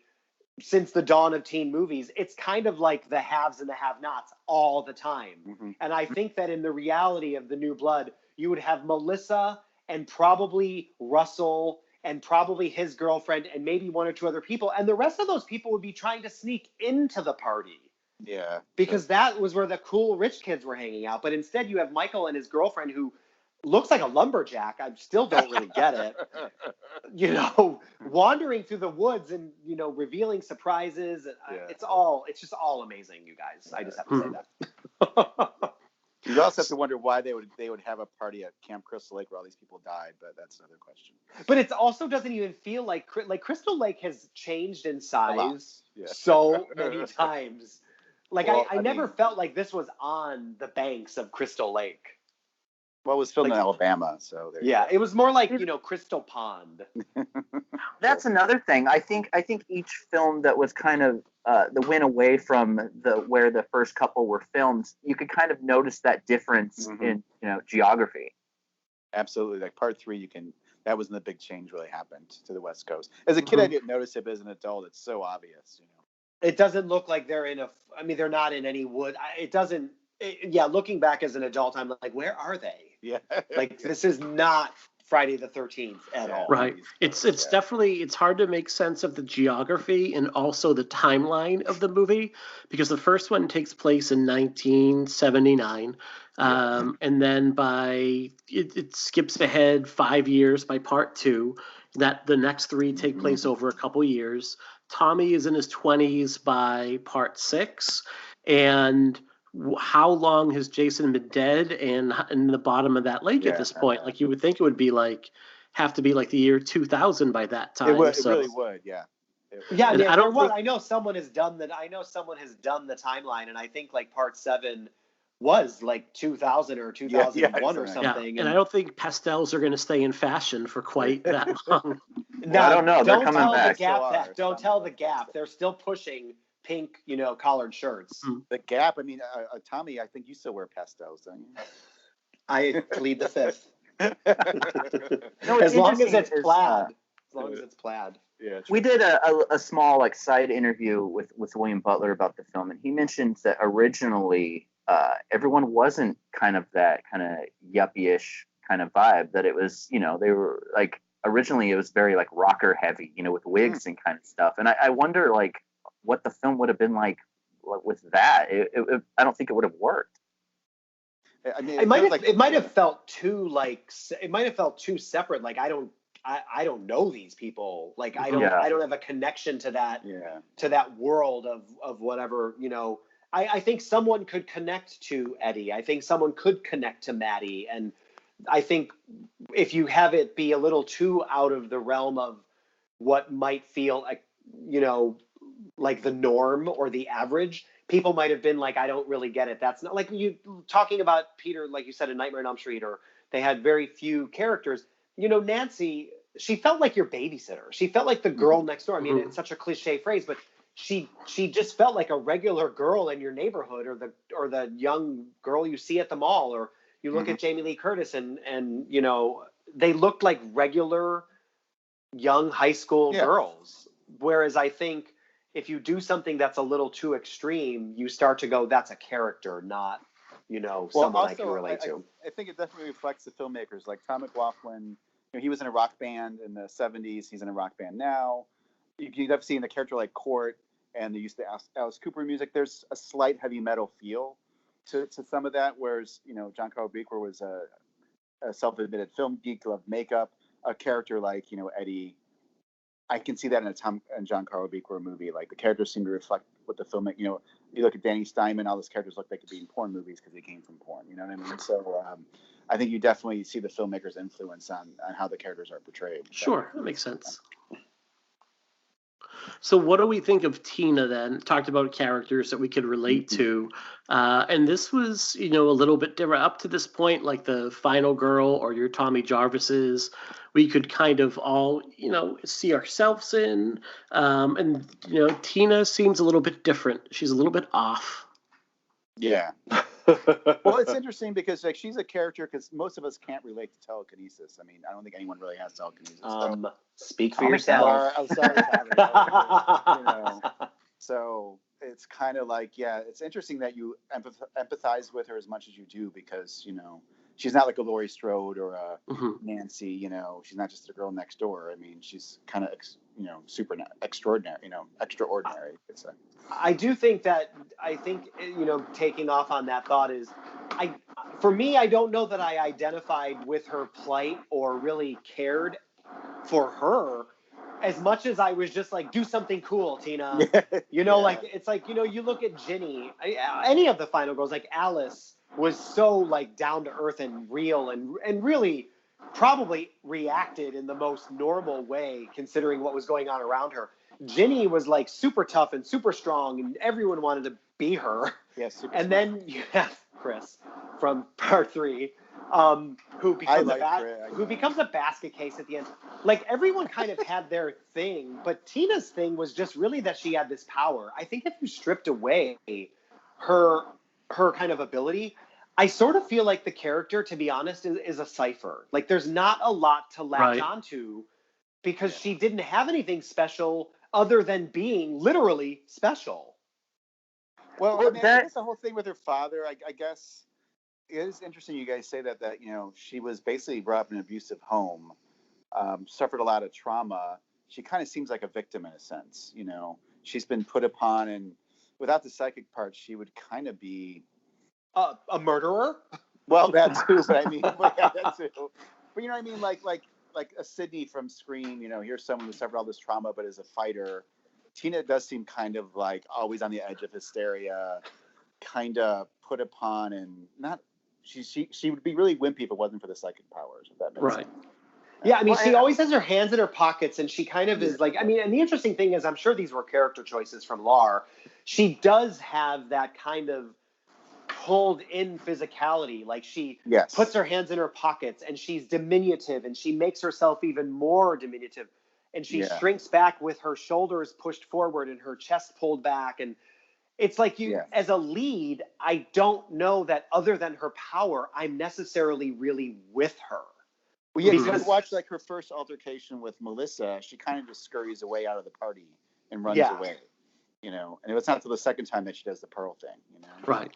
since the dawn of teen movies. It's kind of like the haves and the have-nots all the time. Mm-hmm. And I think that in the reality of the New Blood, you would have Melissa and probably Russell and probably his girlfriend and maybe one or two other people. And the rest of those people would be trying to sneak into the party. Yeah. Because that was where the cool rich kids were hanging out. But instead you have Michael and his girlfriend who looks like a lumberjack. I still don't really get it. Wandering through the woods and, revealing surprises. It's just all amazing, you guys. I just have to say that. You also have to wonder why they would have a party at Camp Crystal Lake where all these people died, but that's another question. But it also doesn't even feel like Crystal Lake has changed in size so many times. Like, I never felt like this was on the banks of Crystal Lake. Well, it was filmed in Alabama, so it was more like Crystal Pond. That's another thing. I think each film that was kind of the win away from where the first couple were filmed, you could kind of notice that difference in geography. Absolutely, like part 3, that was when the big change really happened to the West Coast. As a kid, I didn't notice it, but as an adult, it's so obvious. It doesn't look like they're they're not in any wood. It doesn't. Looking back as an adult, I'm like, where are they? Yeah. Like, this is not Friday the 13th at all. Right. It's definitely, it's hard to make sense of the geography and also the timeline of the movie, because the first one takes place in 1979. And then it skips ahead 5 years by part 2, that the next 3 take place over a couple years. Tommy is in his 20s by part 6. And how long has Jason been dead and in the bottom of that lake at this point? Like, you would think it would be have to be like the year 2000 by that time. It really would, yeah. I know someone has done that. I know someone has done the timeline, and I think like part 7 was like 2000 or 2001 or something. Yeah. And I don't think pastels are going to stay in fashion for quite that long. No, I don't know. They're coming back. Don't tell the Gap. They're still pushing pink, collared shirts. The Gap. I mean, Tommy, I think you still wear pastels, don't you? I plead the fifth. As long as it's plaid. As long as it's plaid. Yeah. We did a small side interview with William Butler about the film, and he mentioned that originally everyone wasn't kind of that kind of yuppie-ish kind of vibe. That it was, they were originally it was very rocker heavy, with wigs and kind of stuff. And I wonder what the film would have been like with that. I don't think it would have worked. I mean, it might have felt too separate. Like, I don't know these people. Like, I don't have a connection to that world of whatever, I think someone could connect to Eddie. I think someone could connect to Maddie. And I think if you have it be a little too out of the realm of what might feel like, you know, like the norm or the average, people might have been like, I don't really get it. That's not like you talking about Peter, like you said, in Nightmare on Elm Street, or they had very few characters. You know, Nancy, she felt like your babysitter. She felt like the girl next door. I mean, it's such a cliche phrase, but she just felt like a regular girl in your neighborhood, or the young girl you see at the mall, or you look at Jamie Lee Curtis and you know, they looked like regular young high school girls. Whereas I think if you do something that's a little too extreme, you start to go, that's a character, not, you know, someone also, I can relate to. I think it definitely reflects the filmmakers. Like Tom McLaughlin, you know, he was in a rock band in the 70s. He's in a rock band now. You can definitely see in the character like Court and the use of the Alice Cooper music, there's a slight heavy metal feel to some of that. Whereas, you know, John Carl Beaker was a self-admitted film geek, loved makeup. A character like, you know, Eddie, I can see that in a Tom and John Carl Beaker movie. Like the characters seem to reflect what the film. You know, you look at Danny Steinman, all those characters look like they could be in porn movies because they came from porn. You know what I mean? So I think you definitely see the filmmakers' influence on how the characters are portrayed. Sure, that makes sense. So what do we think of Tina then? Talked about characters that we could relate to. And this was, you know, a little bit different. Up to this point, like the Final Girl or your Tommy Jarvis's, we could kind of all, you know, see ourselves in. And, you know, Tina seems a little bit different. She's a little bit off. Yeah. Well, it's interesting because like she's a character because most of us can't relate to telekinesis. I mean, I don't think anyone really has telekinesis. Speak for yourself. I'm sorry, Tommy. You know, so it's kind of like, yeah, it's interesting that you empathize with her as much as you do because, you know, she's not like a Laurie Strode or a Nancy. You know, she's not just the girl next door. I mean, she's kind of, you know, super extraordinary. You know, extraordinary. I do think that, you know, taking off on that thought is, for me, I don't know that I identified with her plight or really cared for her as much as I was just like, do something cool, Tina. You know, like, it's like, you know, you look at Ginny, any of the Final Girls, like Alice was so like down to earth and real and really probably reacted in the most normal way considering what was going on around her. Ginny was like super tough and super strong and everyone wanted to be her. Yes. Yeah, and then you have Chris from part 3, who becomes a basket case at the end. Like everyone kind of had their thing, but Tina's thing was just really that she had this power. I think if you stripped away her kind of ability, I sort of feel like the character, to be honest, is a cipher. Like there's not a lot to latch onto because she didn't have anything special other than being literally special. Well, I mean, I guess the whole thing with her father, I guess it is interesting you guys say that, you know, she was basically brought up in an abusive home, suffered a lot of trauma. She kind of seems like a victim in a sense, you know. She's been put upon, and without the psychic part, she would kind of be... a murderer? Well, that too, but I mean, that too. But you know what I mean? Like a Sydney from Scream, you know, here's someone who suffered all this trauma, but is a fighter. Tina does seem kind of like always on the edge of hysteria, kind of put upon, and not. She would be really wimpy if it wasn't for the psychic powers. If that makes sense. Yeah, I mean, she always has her hands in her pockets, and she kind of is like. I mean, and the interesting thing is, I'm sure these were character choices from Lar. She does have that kind of pulled in physicality, like she puts her hands in her pockets and she's diminutive and she makes herself even more diminutive and she shrinks back with her shoulders pushed forward and her chest pulled back, and it's like you as a lead, I don't know that other than her power I'm necessarily really with her. Well, yeah, because you watch like her first altercation with Melissa, she kind of just scurries away out of the party and runs away, you know, and it's not until the second time that she does the pearl thing, you know. Right.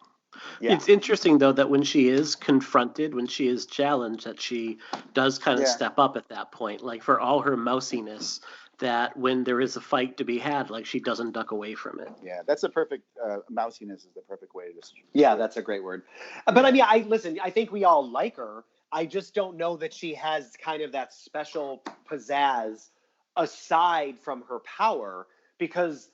Yeah. It's interesting, though, that when she is confronted, when she is challenged, that she does kind of step up at that point. Like, for all her mousiness, that when there is a fight to be had, like, she doesn't duck away from it. Yeah, that's a perfect, mousiness is the perfect way to describe it. Yeah, that's a great word. But, I mean, I think we all like her. I just don't know that she has kind of that special pizzazz aside from her power, because...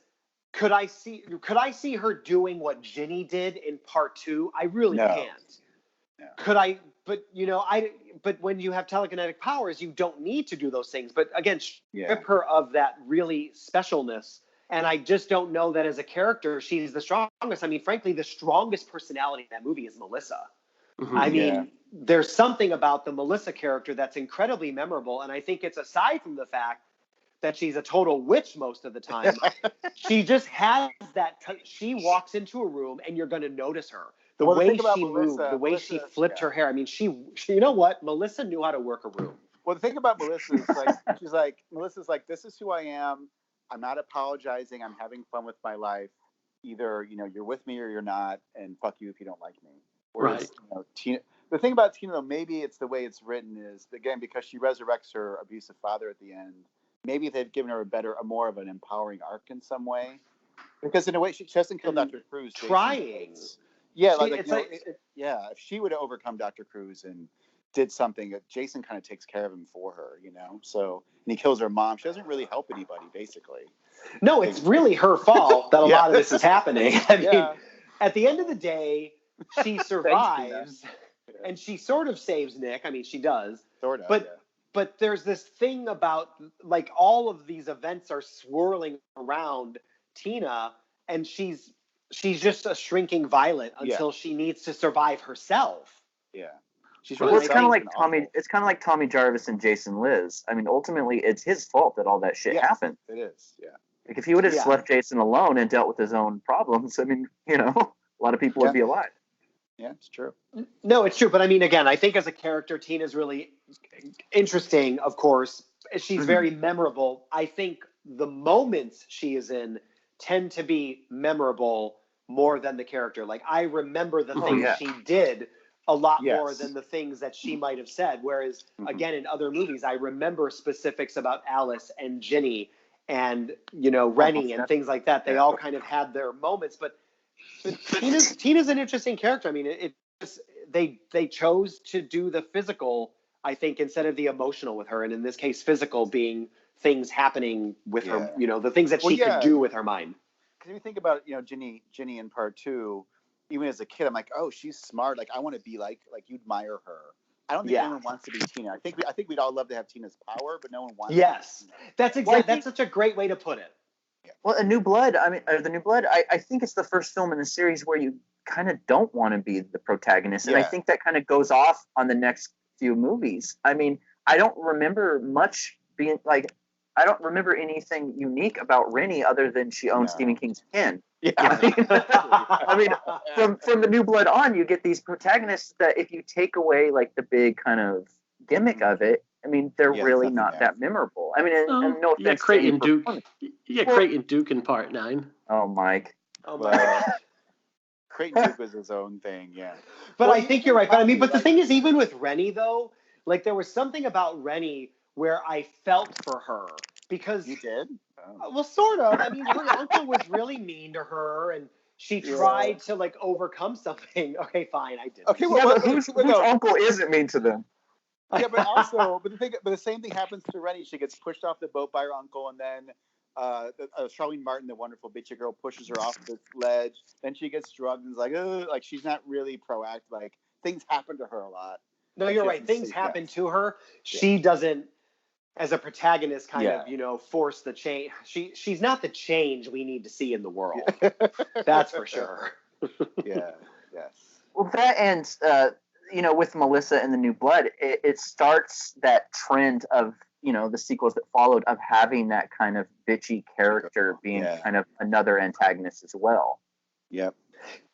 Could I see her doing what Ginny did in part 2? I really can't. No. Could I but but when you have telekinetic powers, you don't need to do those things. But again, strip her of that really specialness. And I just don't know that as a character, she's the strongest. I mean, frankly, the strongest personality in that movie is Melissa. Mm-hmm. I mean, there's something about the Melissa character that's incredibly memorable. And I think it's aside from the fact that she's a total witch most of the time. She just has that, she walks into a room and you're going to notice her. The way she moved, the way she flipped her hair. I mean, she, you know what? Melissa knew how to work a room. Well, the thing about Melissa is Melissa's like, this is who I am. I'm not apologizing. I'm having fun with my life. Either, you're with me or you're not, and fuck you if you don't like me. Whereas, Tina, the thing about Tina, though, maybe it's the way it's written is, again, because she resurrects her abusive father at the end, maybe if they'd given her a more of an empowering arc in some way. Because in a way, she doesn't kill Dr. Cruz. Trying. Yeah, if she would have overcome Dr. Cruz and did something, Jason kind of takes care of him for her, so, and he kills her mom. She doesn't really help anybody, basically. No, it's really her fault that a lot of this is happening. I mean, at the end of the day, she survives and she sort of saves Nick. I mean, she does. Sort of. But there's this thing about, like, all of these events are swirling around Tina, and she's just a shrinking violet until she needs to survive herself. Yeah. It's kind of like Tommy. It's kind of like Tommy Jarvis and Jason Liz. I mean, ultimately, it's his fault that all that shit happened. It is. Yeah. Like, if he would have just left Jason alone and dealt with his own problems, I mean, a lot of people would be alive. Yeah, it's true. No, it's true. But I mean, again, I think as a character, Tina's really interesting. Of course, she's very memorable. I think the moments she is in tend to be memorable more than the character. Like, I remember the things she did a lot more than the things that she might have said. Whereas, again, in other movies, I remember specifics about Alice and Ginny and, Rennie and things like that. They all kind of had their moments. But Tina's an interesting character. I mean, they chose to do the physical, I think, instead of the emotional with her. And in this case, physical being things happening with her, the things that she could do with her mind. Because if you think about, Ginny in part 2, even as a kid, I'm like, oh, she's smart. Like, I want to be like you admire her. I don't think anyone wants to be Tina. I think we'd all love to have Tina's power, but no one wants. Yes, that's exactly. That's such a great way to put it. Yeah. Well, The New Blood. I think it's the first film in the series where you kind of don't want to be the protagonist, and I think that kind of goes off on the next few movies. I mean, I don't remember much being like. I don't remember anything unique about Rennie other than she owns Stephen King's pen. Yeah. I mean, from The New Blood on, you get these protagonists that if you take away like the big kind of gimmick of it, I mean, they're really not that memorable. I mean, and no offense Creighton Duke. Creighton Duke in part 9. Oh, Mike. Oh my. Creighton Duke was his own thing, But I think you're right. But I mean, but the thing is, even with Rennie though, like there was something about Rennie where I felt for her because you did. Well, sort of. I mean, her uncle was really mean to her, and she tried to like overcome something. Okay, fine, I did. Okay, well, whose uncle isn't mean to them? Yeah, but also, but the same thing happens to Rennie. She gets pushed off the boat by her uncle, and then Charlene Martin, the wonderful bitchy girl, pushes her off the ledge. Then she gets drugged and is like, oh, like she's not really proactive. Like things happen to her a lot. No, you're right. Things happen to her. She doesn't. As a protagonist, kind of, force the change. She's not the change we need to see in the world. That's for sure. Yes. Well, that ends, with Melissa and The New Blood, it starts that trend of, the sequels that followed of having that kind of bitchy character being kind of another antagonist as well. Yep.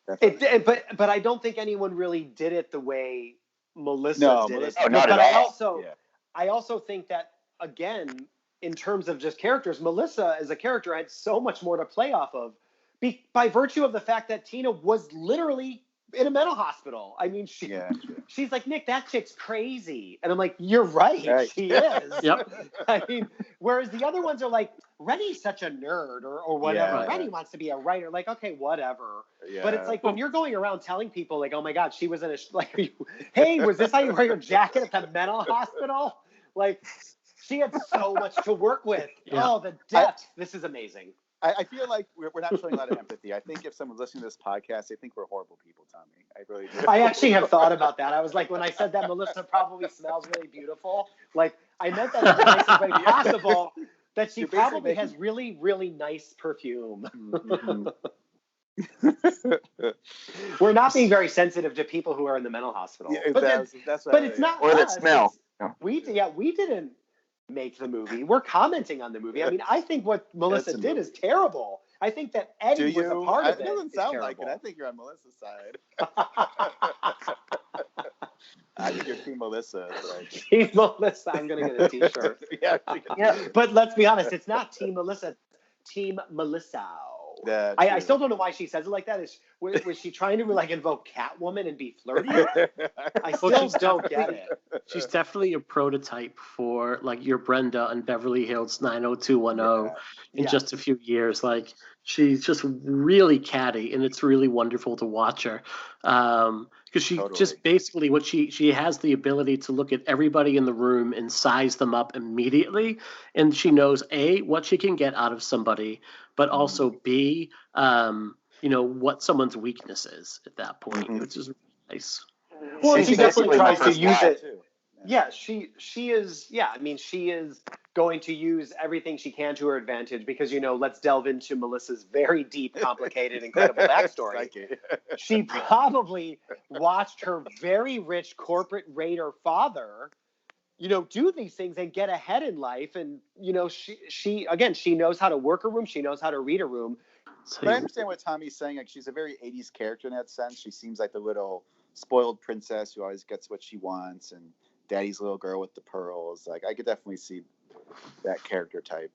But I don't think anyone really did it the way Melissa did it. Oh, not at all. I also think that, again, in terms of just characters, Melissa as a character had so much more to play off of by virtue of the fact that Tina was literally in a mental hospital. I mean, she's like, Nick, that chick's crazy. And I'm like, you're right. She is. Yep. I mean, whereas the other ones are like, Rennie's such a nerd or whatever. Rennie wants to be a writer. Like, okay, whatever. Yeah. But it's like when you're going around telling people like, oh my God, she was in hey, was this how you wear your jacket at the mental hospital? Like, she had so much to work with. Yeah. Oh, the depth. This is amazing. I feel like we're not showing a lot of empathy. I think if someone's listening to this podcast, they think we're horrible people, Thommy. I really do. I actually have thought about that. I was like, when I said that Melissa probably smells really beautiful, like I meant that in the nicest way possible, that she probably has really, really nice perfume. Mm-hmm. We're not being very sensitive to people who are in the mental hospital. Yeah, but it's not or that us. smell. We didn't make the movie. We're commenting on the movie. I mean, I think what Melissa did is terrible. I think that Eddie was a part of it. It doesn't sound like it. I think you're on Melissa's side. I think you're Team Melissa. Right? Team Melissa. I'm going to get a t-shirt. Yeah. But let's be honest. It's not Team Melissa. Team Melissa. I still don't know why she says it like that. Was she trying to like invoke Catwoman and be flirty? I still don't get it. She's definitely a prototype for like your Brenda on Beverly Hills 90210 in just a few years. Like she's just really catty, and it's really wonderful to watch her. Because she just basically she has the ability to look at everybody in the room and size them up immediately, and she knows A, what she can get out of somebody, but also B, what someone's weakness is at that point, which is nice. Well, she definitely tries to use it. Yeah, she is. Yeah, I mean, she is going to use everything she can to her advantage because, let's delve into Melissa's very deep, complicated, incredible backstory. She probably watched her very rich corporate raider father, do these things and get ahead in life. And, she knows how to work a room. She knows how to read a room. But I understand what Tommy's saying. Like, she's a very 80s character in that sense. She seems like the little spoiled princess who always gets what she wants, and daddy's little girl with the pearls. Like, I could definitely see that character type.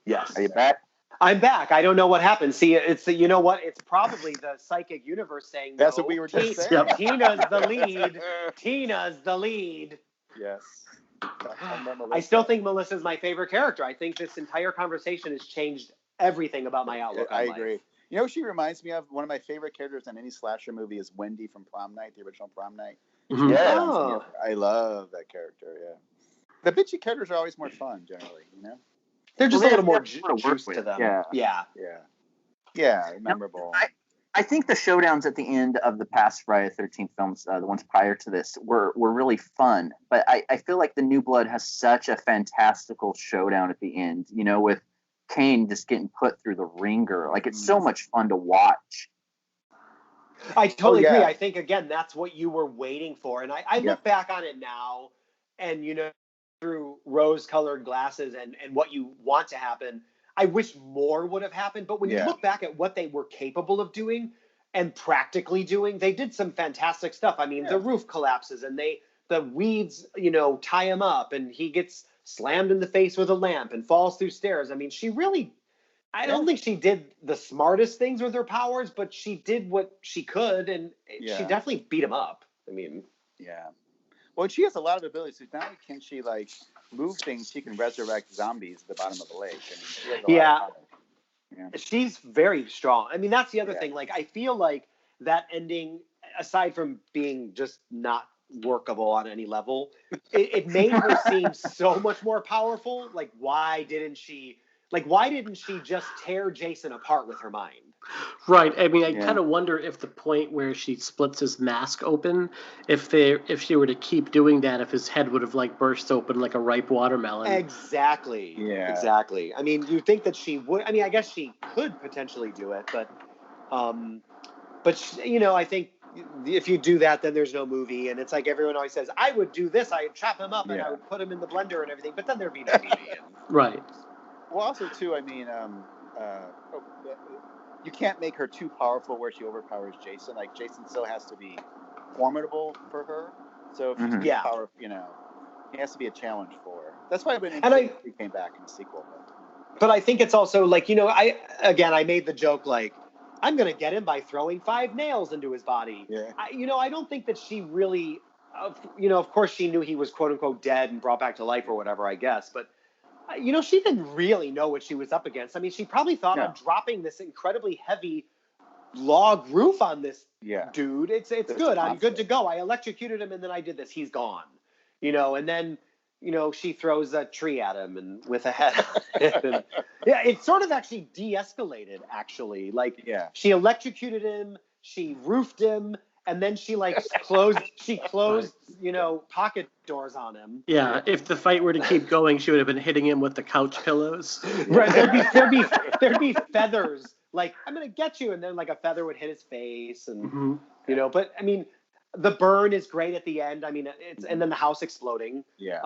Yes. Are you back? I'm back. I don't know what happened. See, it's you know what? It's probably the psychic universe saying that's what we were just saying. Yep. Tina's the lead. Tina's the lead. Yes. I still think Melissa's my favorite character. I think this entire conversation has changed everything about my outlook on life. I agree. You know what she reminds me of? One of my favorite characters in any slasher movie is Wendy from Prom Night, the original Prom Night. Mm-hmm. Yeah. I love that character, yeah. The bitchy characters are always more fun, generally, They're just a little more juice to them. Yeah, memorable. I think the showdowns at the end of the past Friday the 13th films, the ones prior to this, were really fun. But I feel like the New Blood has such a fantastical showdown at the end, with Kane just getting put through the ringer. Like, it's so much fun to watch. I totally agree. I think, again, that's what you were waiting for. And I look back on it now and, through rose-colored glasses and what you want to happen, I wish more would have happened. But when you look back at what they were capable of doing and practically doing, they did some fantastic stuff. I mean, the roof collapses and the weeds, tie him up and he gets slammed in the face with a lamp and falls through stairs. I mean, I don't think she did the smartest things with her powers, but she did what she could, and she definitely beat him up. I mean, well, she has a lot of abilities. So not only can she move things, she can resurrect zombies at the bottom of the lake. I mean, she has a lot of power. She's very strong. I mean, that's the other thing. Like, I feel like that ending, aside from being just not workable on any level, it made her seem so much more powerful. Like, why didn't she just tear Jason apart with her mind? Right. I mean, I kind of wonder if the point where she splits his mask open, if she were to keep doing that, if his head would have burst open like a ripe watermelon. Exactly. Yeah. Exactly. I mean, you think that she would? I mean, I guess she could potentially do it, but I think if you do that, then there's no movie. And it's like everyone always says, I would do this. I would chop him up and I would put him in the blender and everything. But then there'd be no movie. Right. Well, also, too, I mean, you can't make her too powerful where she overpowers Jason. Like, Jason still has to be formidable for her. So if she's too powerful, it has to be a challenge for her. That's why I've been interested if he came back in the sequel. But I think it's also I made the joke I'm going to get him by throwing 5 nails into his body. Yeah. I don't think that she really, of course she knew he was quote unquote dead and brought back to life or whatever, I guess. But, she didn't really know what she was up against. I mean, she probably thought of dropping this incredibly heavy log roof on this dude. It's good. I'm good to go. I electrocuted him and then I did this. He's gone. And then, she throws a tree at him and with a head on it. And, yeah, it sort of actually de-escalated, actually. Like, she electrocuted him, she roofed him, and then she closed, pocket doors on him. Yeah, if the fight were to keep going, she would have been hitting him with the couch pillows. Right, there'd be feathers. Like, I'm gonna get you, and then a feather would hit his face, and But I mean, the burn is great at the end. I mean, and then the house exploding. Yeah.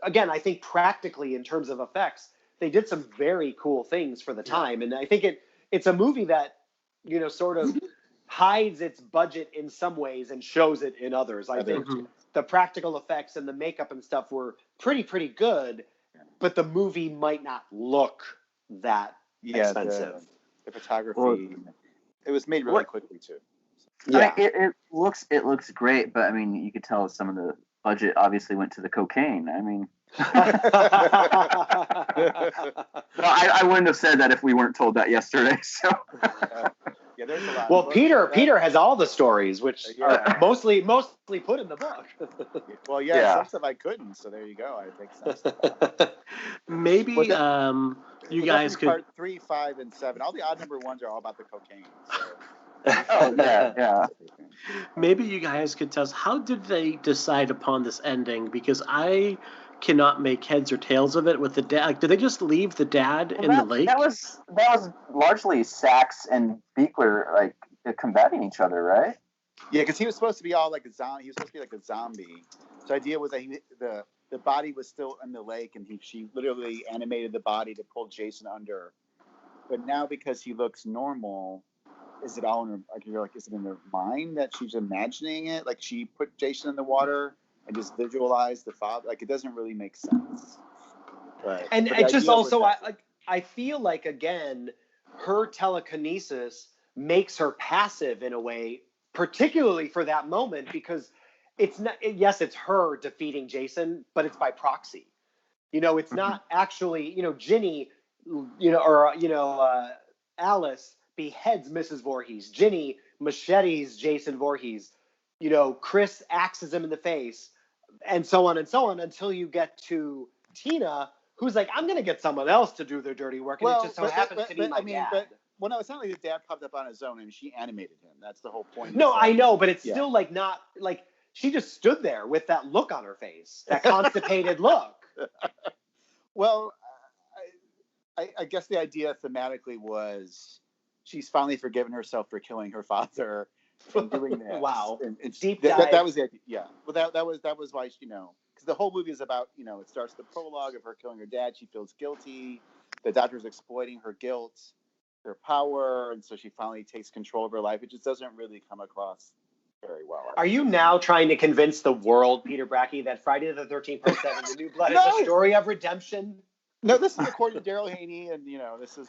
Again, I think practically in terms of effects, they did some very cool things for the time, and I think it's a movie that sort of hides its budget in some ways and shows it in others. I think the practical effects and the makeup and stuff were pretty good, but the movie might not look that expensive. The photography, it was made really quickly too. Yeah, it looks great, but I mean, you could tell some of the budget obviously went to the cocaine. I mean, I wouldn't have said that if we weren't told that yesterday. So. Yeah, there's a lot. Well, Peter has all the stories, which are mostly put in the book. Well, some stuff I couldn't, so there you go. I think so. Maybe you guys could. Part 3, 5, and 7. All the odd number ones are all about the cocaine. So. Yeah. Maybe you guys could tell us, how did they decide upon this ending? Because I cannot make heads or tails of it with the dad. Did they just leave the dad in the lake? That was largely Sachs and Beekler combating each other, right? Yeah, because he was supposed to be all like a zombie. He was supposed to be like a zombie. So the idea was that the body was still in the lake, and she literally animated the body to pull Jason under. But now because he looks normal, is it all in her? Is it in her mind that she's imagining it? Like she put Jason in the water and just visualized the father. Like it doesn't really make sense. But it just also I feel like again her telekinesis makes her passive in a way, particularly for that moment, because it's not. Yes, it's her defeating Jason, but it's by proxy. It's not actually. Ginny, Alice beheads Mrs. Voorhees. Ginny machetes Jason Voorhees. Chris axes him in the face, and so on until you get to Tina, who's like, I'm going to get someone else to do their dirty work, and it just so happens to be my dad. No, it's not like the dad popped up on his own and she animated him. That's the whole point. No, I know, but it's still not she just stood there with that look on her face, that constipated look. Well, I guess the idea thematically was she's finally forgiven herself for killing her father and doing that. Wow. And deep dive. That was it. Yeah. Well, that was why because the whole movie is about, it starts the prologue of her killing her dad. She feels guilty. The doctor's exploiting her guilt, her power, and so she finally takes control of her life. It just doesn't really come across very well. Are you now trying to convince the world, Peter Bracke, that Friday the 13th Part 7, The New Blood, is a story of redemption? No, this is according to Daryl Haney, and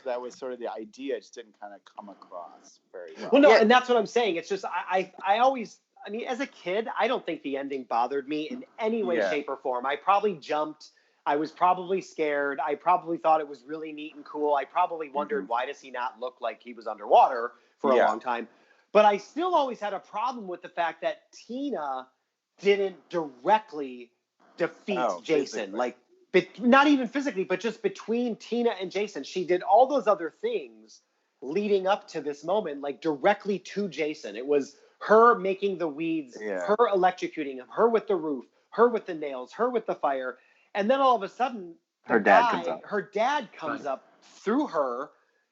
that was sort of the idea. It just didn't kind of come across very well. Well, no, and that's what I'm saying. It's just I always, as a kid, I don't think the ending bothered me in any way, shape, or form. I probably jumped. I was probably scared. I probably thought it was really neat and cool. I probably wondered why does he not look like he was underwater for a long time. But I still always had a problem with the fact that Tina didn't directly defeat Jason. Not even physically, but just between Tina and Jason. She did all those other things leading up to this moment, directly to Jason. It was her making the weeds, her electrocuting him, her with the roof, her with the nails, her with the fire. And then all of a sudden, her dad comes up through her,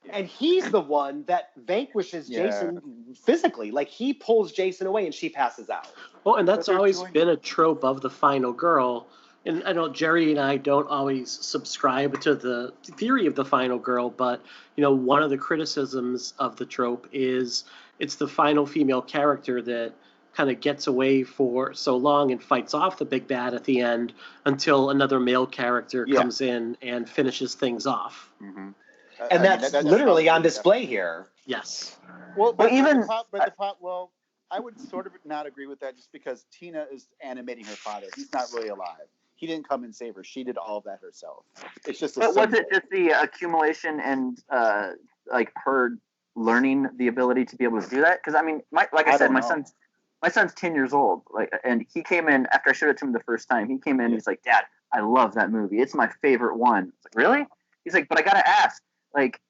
and he's the one that vanquishes Jason physically. He pulls Jason away, and she passes out. Well, and that's always been a trope of the final girl. And I know Jerry and I don't always subscribe to the theory of the final girl, but, one of the criticisms of the trope is it's the final female character that kind of gets away for so long and fights off the big bad at the end until another male character comes in and finishes things off. Mm-hmm. And that's literally on display here. Yes. Well, I would sort of not agree with that just because Tina is animating her father. He's not really alive. He didn't come and save her. She did all of that herself. It's just was it just the accumulation and her learning the ability to be able to do that? Because my my son's 10 years old, like, and he came in after I showed it to him the first time. He came in, he's like, Dad, I love that movie. It's my favorite one. I was like, really? He's like, but I gotta ask, like,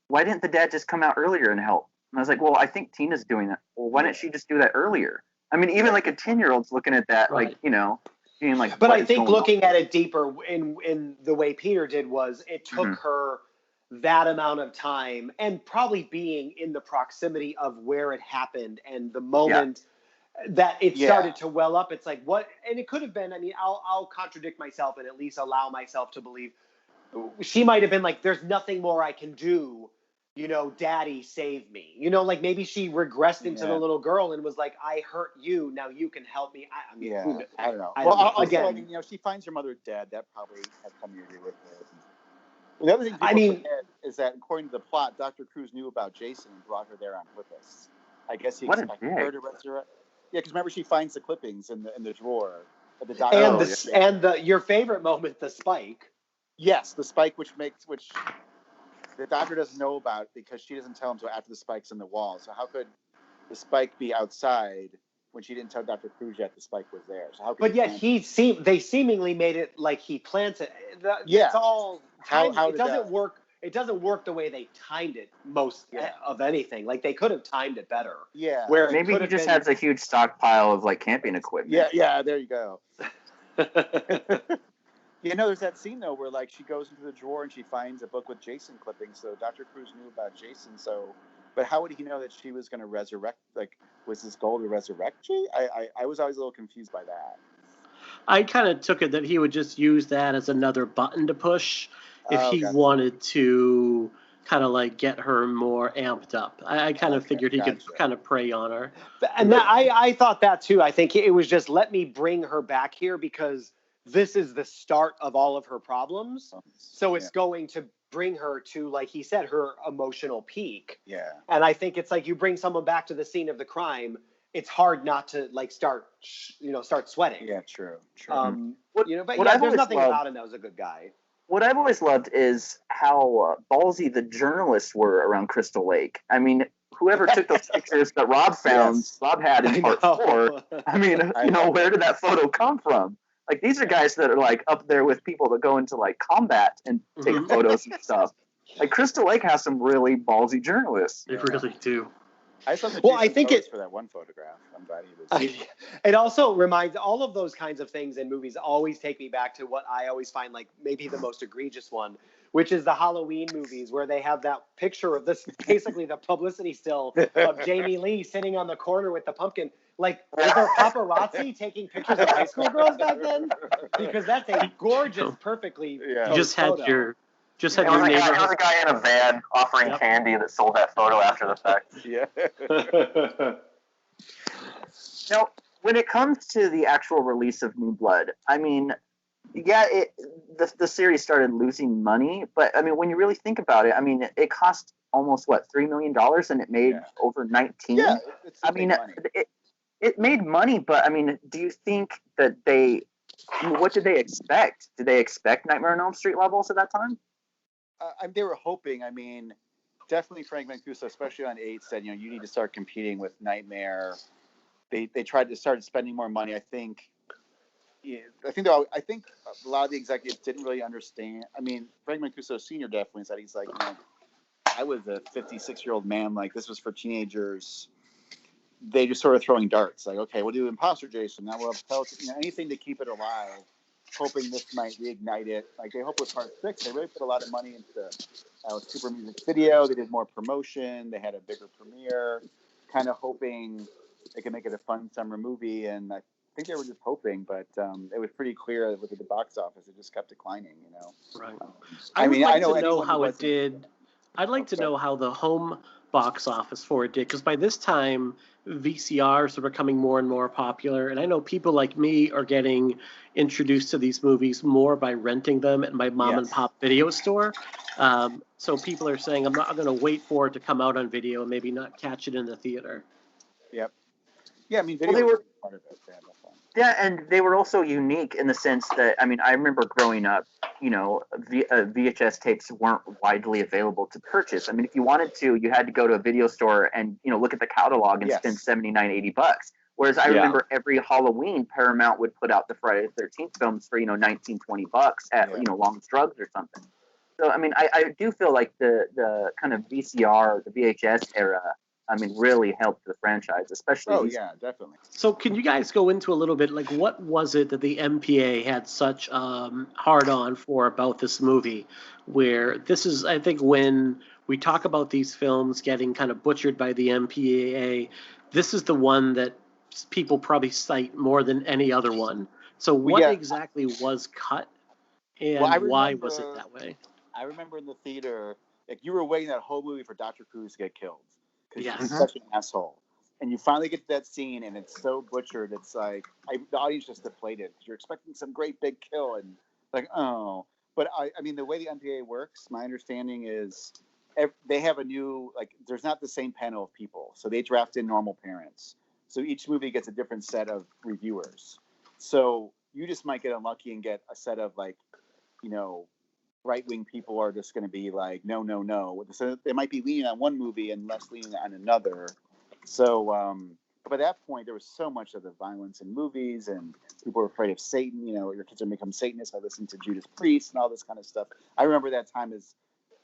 why didn't the dad just come out earlier and help? And I was like, well, I think Tina's doing that. Well, why didn't she just do that earlier? I mean, even like a 10-year-old's looking at that, like, you know, being like. But I think looking at it deeper in the way Peter did was it took her that amount of time and probably being in the proximity of where it happened and the moment that it started to well up. It's like, what? And it could have been, I mean, I'll contradict myself and at least allow myself to believe she might have been like, there's nothing more I can do. You know, Daddy, save me. You know, like maybe she regressed into the little girl and was like, I hurt you. Now you can help me. I mean, I don't know. Again, I mean, you know, she finds her mother dead. That probably has something to do with it. The other thing people forget is that, according to the plot, Dr. Cruz knew about Jason and brought her there on purpose. I guess he expected her to resurrect. Yeah, because remember, she finds the clippings in the drawer of the doctor. And your favorite moment, the spike. Yes, the spike, which the doctor doesn't know about because she doesn't tell him until after the spike's in the wall. So how could the spike be outside when she didn't tell Dr. Cruz yet the spike was there? So how could they seemingly made it like he planted. It's all it doesn't work. It doesn't work the way they timed it of anything. Like they could have timed it better. Yeah. Where maybe he just has a huge stockpile of like camping equipment. Yeah, there you go. You know, there's that scene though where like she goes into the drawer and she finds a book with Jason clippings. So Dr. Cruz knew about Jason. But how would he know that she was going to resurrect? Like, was his goal to resurrect she? I was always a little confused by that. I kind of took it that he would just use that as another button to push if he wanted to kind of like get her more amped up. I kind of figured he could kind of prey on her. And I thought that too. I think it was just, let me bring her back here because this is the start of all of her problems. So it's going to bring her to, like he said, her emotional peak. Yeah. And I think it's like you bring someone back to the scene of the crime, it's hard not to like start sweating. Yeah, true. But there's nothing about him that was a good guy. What I've always loved is how ballsy the journalists were around Crystal Lake. I mean, whoever took those pictures that Rob found, Rob had in part 4. I mean, where did that photo come from? Like, these are guys that are, like, up there with people that go into, like, combat and take photos and stuff. Like, Crystal Lake has some really ballsy journalists. They really do. I saw I think it's for that one photograph. I'm glad he was. It also reminds, all of those kinds of things in movies always take me back to what I always find like maybe the most egregious one, which is the Halloween movies where they have that picture of this, basically the publicity still of Jamie Lee sitting on the corner with the pumpkin. Like, was there paparazzi taking pictures of high school girls back then? Because that's a gorgeous, perfectly just had photo. your neighbor. There was a guy in a van offering candy that sold that photo after the fact. Yeah. Now, when it comes to the actual release of New Blood, I mean, the series started losing money, but I mean, when you really think about it, I mean, it cost almost $3 million, and it made over 19. Yeah, I mean, it made money, but I mean, do you think that what did they expect? Did they expect Nightmare on Elm Street levels at that time? They were hoping. I mean, definitely Frank Mancuso, especially on 8, said, you need to start competing with Nightmare. They tried to start spending more money. I think a lot of the executives didn't really understand. I mean, Frank Mancuso Sr. definitely said, he's like, I was a 56-year-old man. Like, this was for teenagers. They just sort of throwing darts. Like, okay, we'll do Imposter Jason. Now we'll have anything to keep it alive, hoping this might reignite it. Like, they hope with part 6, they really put a lot of money into Super Music Video. They did more promotion. They had a bigger premiere, kind of hoping they could make it a fun summer movie. And I think they were just hoping, but it was pretty clear that with the box office, it just kept declining, Right. I mean, I know how it did. I'd like to know how the home box office for it did, because by this time VCRs are becoming more and more popular, and I know people like me are getting introduced to these movies more by renting them at my mom and pop video store. So people are saying, I'm not going to wait for it to come out on video and maybe not catch it in the theater. Yep. Yeah, I mean, video was part of it. Yeah, and they were also unique in the sense that, I mean, I remember growing up, VHS tapes weren't widely available to purchase. I mean, if you wanted to, you had to go to a video store and, look at the catalog and spend $79, $80. Whereas I remember every Halloween, Paramount would put out the Friday the 13th films for, $19, $20 at, Longest Drugs or something. So, I mean, I do feel like the kind of VCR, the VHS era, really helped the franchise, especially. Oh, yeah, definitely. So can you guys go into a little bit, like, what was it that the MPA had such hard on for about this movie, where this is, I think, when we talk about these films getting kind of butchered by the MPAA, this is the one that people probably cite more than any other one. So what exactly was cut, and why was it that way? I remember in the theater, like, you were waiting that whole movie for Dr. Cruz to get killed because he's such an asshole. And you finally get to that scene, and it's so butchered. It's like the audience just deflated. You're expecting some great big kill, and like, oh. But I mean, the way the MPA works, my understanding is they have a new, like, there's not the same panel of people, so they draft in normal parents. So each movie gets a different set of reviewers. So you just might get unlucky and get a set of, like, right-wing people are just going to be like, no. So they might be leaning on one movie and less leaning on another. So by that point, there was so much of the violence in movies, and people were afraid of Satan. Your kids are become Satanists. I listened to Judas Priest and all this kind of stuff. I remember that time as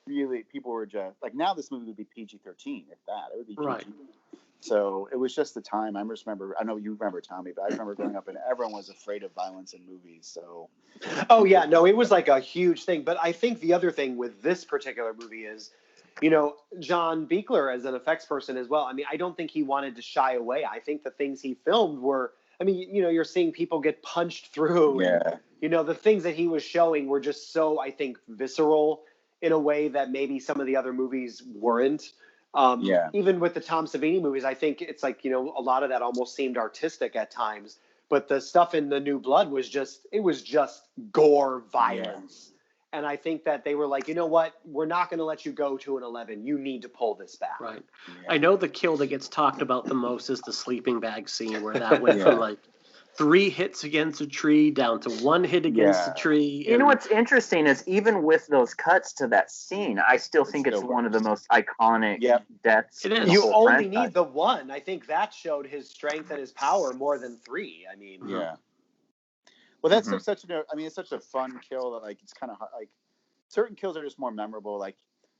really, people were just like, now this movie would be PG-13, if that. It would be PG. Right. So it was just the time. I just remember, I know you remember, Tommy, but I remember growing up and everyone was afraid of violence in movies. So. Oh, yeah. No, it was like a huge thing. But I think the other thing with this particular movie is, John Buechler as an effects person as well. I mean, I don't think he wanted to shy away. I think the things he filmed were, you're seeing people get punched through. Yeah. And, the things that he was showing were just so, I think, visceral in a way that maybe some of the other movies weren't. Even with the Tom Savini movies, I think it's like, a lot of that almost seemed artistic at times. But the stuff in The New Blood was just gore violence. Yeah. And I think that they were like, you know what? We're not going to let you go to an 11. You need to pull this back. Right. Yeah. I know the kill that gets talked about the most is the sleeping bag scene, where that went from like 3 hits against a tree down to 1 hit against a tree. You know what's interesting is even with those cuts to that scene, I still think it's one of the most iconic deaths. It is. You only need the 1. I think that showed his strength and his power more than 3. I mean, Well, that's such it's such a fun kill that, like, it's kind of like certain kills are just more memorable. Like,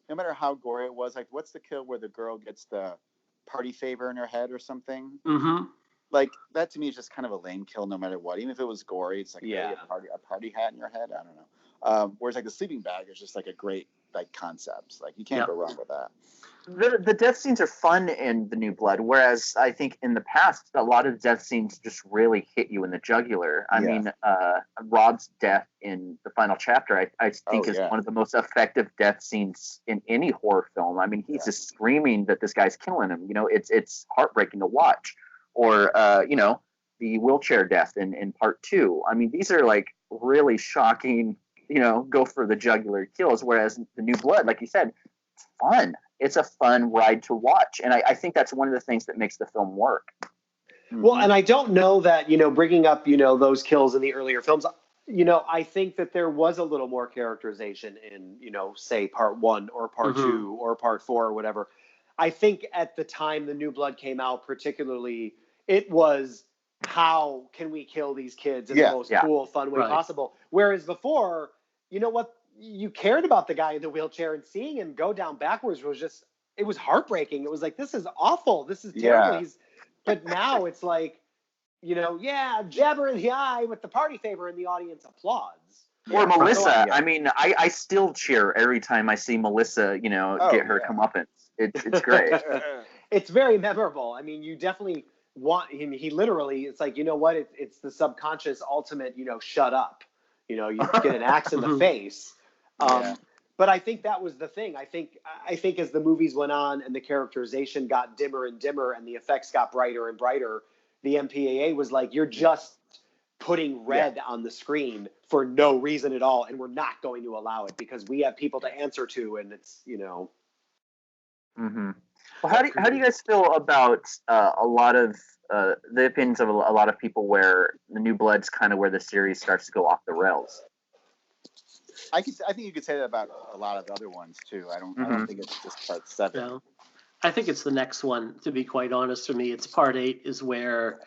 no matter how gory it was, like, what's the kill where the girl gets the party favor in her head or something? Mm-hmm. Like, that to me is just kind of a lame kill, no matter what. Even if it was gory, it's like a party hat in your head. I don't know. Whereas, like, the sleeping bag is just like a great, like, concept. Like, you can't go wrong with that. The death scenes are fun in The New Blood, whereas I think in the past a lot of death scenes just really hit you in the jugular. I mean, Rob's death in the final chapter, I think is one of the most effective death scenes in any horror film. I mean, he's just screaming that this guy's killing him. It's heartbreaking to watch. Or the wheelchair death in part 2. I mean, these are like really shocking, go for the jugular kills. Whereas The New Blood, like you said, it's fun. It's a fun ride to watch. And I think that's one of the things that makes the film work. Well, and I don't know that, bringing up, those kills in the earlier films, I think that there was a little more characterization in, say part 1 or part 2 or part 4 or whatever. I think at the time The New Blood came out, particularly, it was how can we kill these kids in the most cool, fun way possible. Whereas before, what? You cared about the guy in the wheelchair, and seeing him go down backwards it was heartbreaking. It was like, this is awful. This is terrible. But now it's like, jabber in the eye with the party favor, and the audience applauds. Or Melissa. I mean, I still cheer every time I see Melissa, get her comeuppance. It's great. It's very memorable. I mean, you definitely want him. He literally, it's like, it's the subconscious ultimate, shut up. You get an axe in the face. But I think that was the thing. I think as the movies went on and the characterization got dimmer and dimmer and the effects got brighter and brighter, the MPAA was like, you're just putting red on the screen for no reason at all, and we're not going to allow it because we have people to answer to, and it's, Mm-hmm. Well, how do you guys feel about a lot of the opinions of a lot of people where The New Blood's kind of where the series starts to go off the rails? I think you could say that about a lot of other ones too. I don't think it's just part 7. No. I think it's the next one, to be quite honest. For me, it's part 8 is where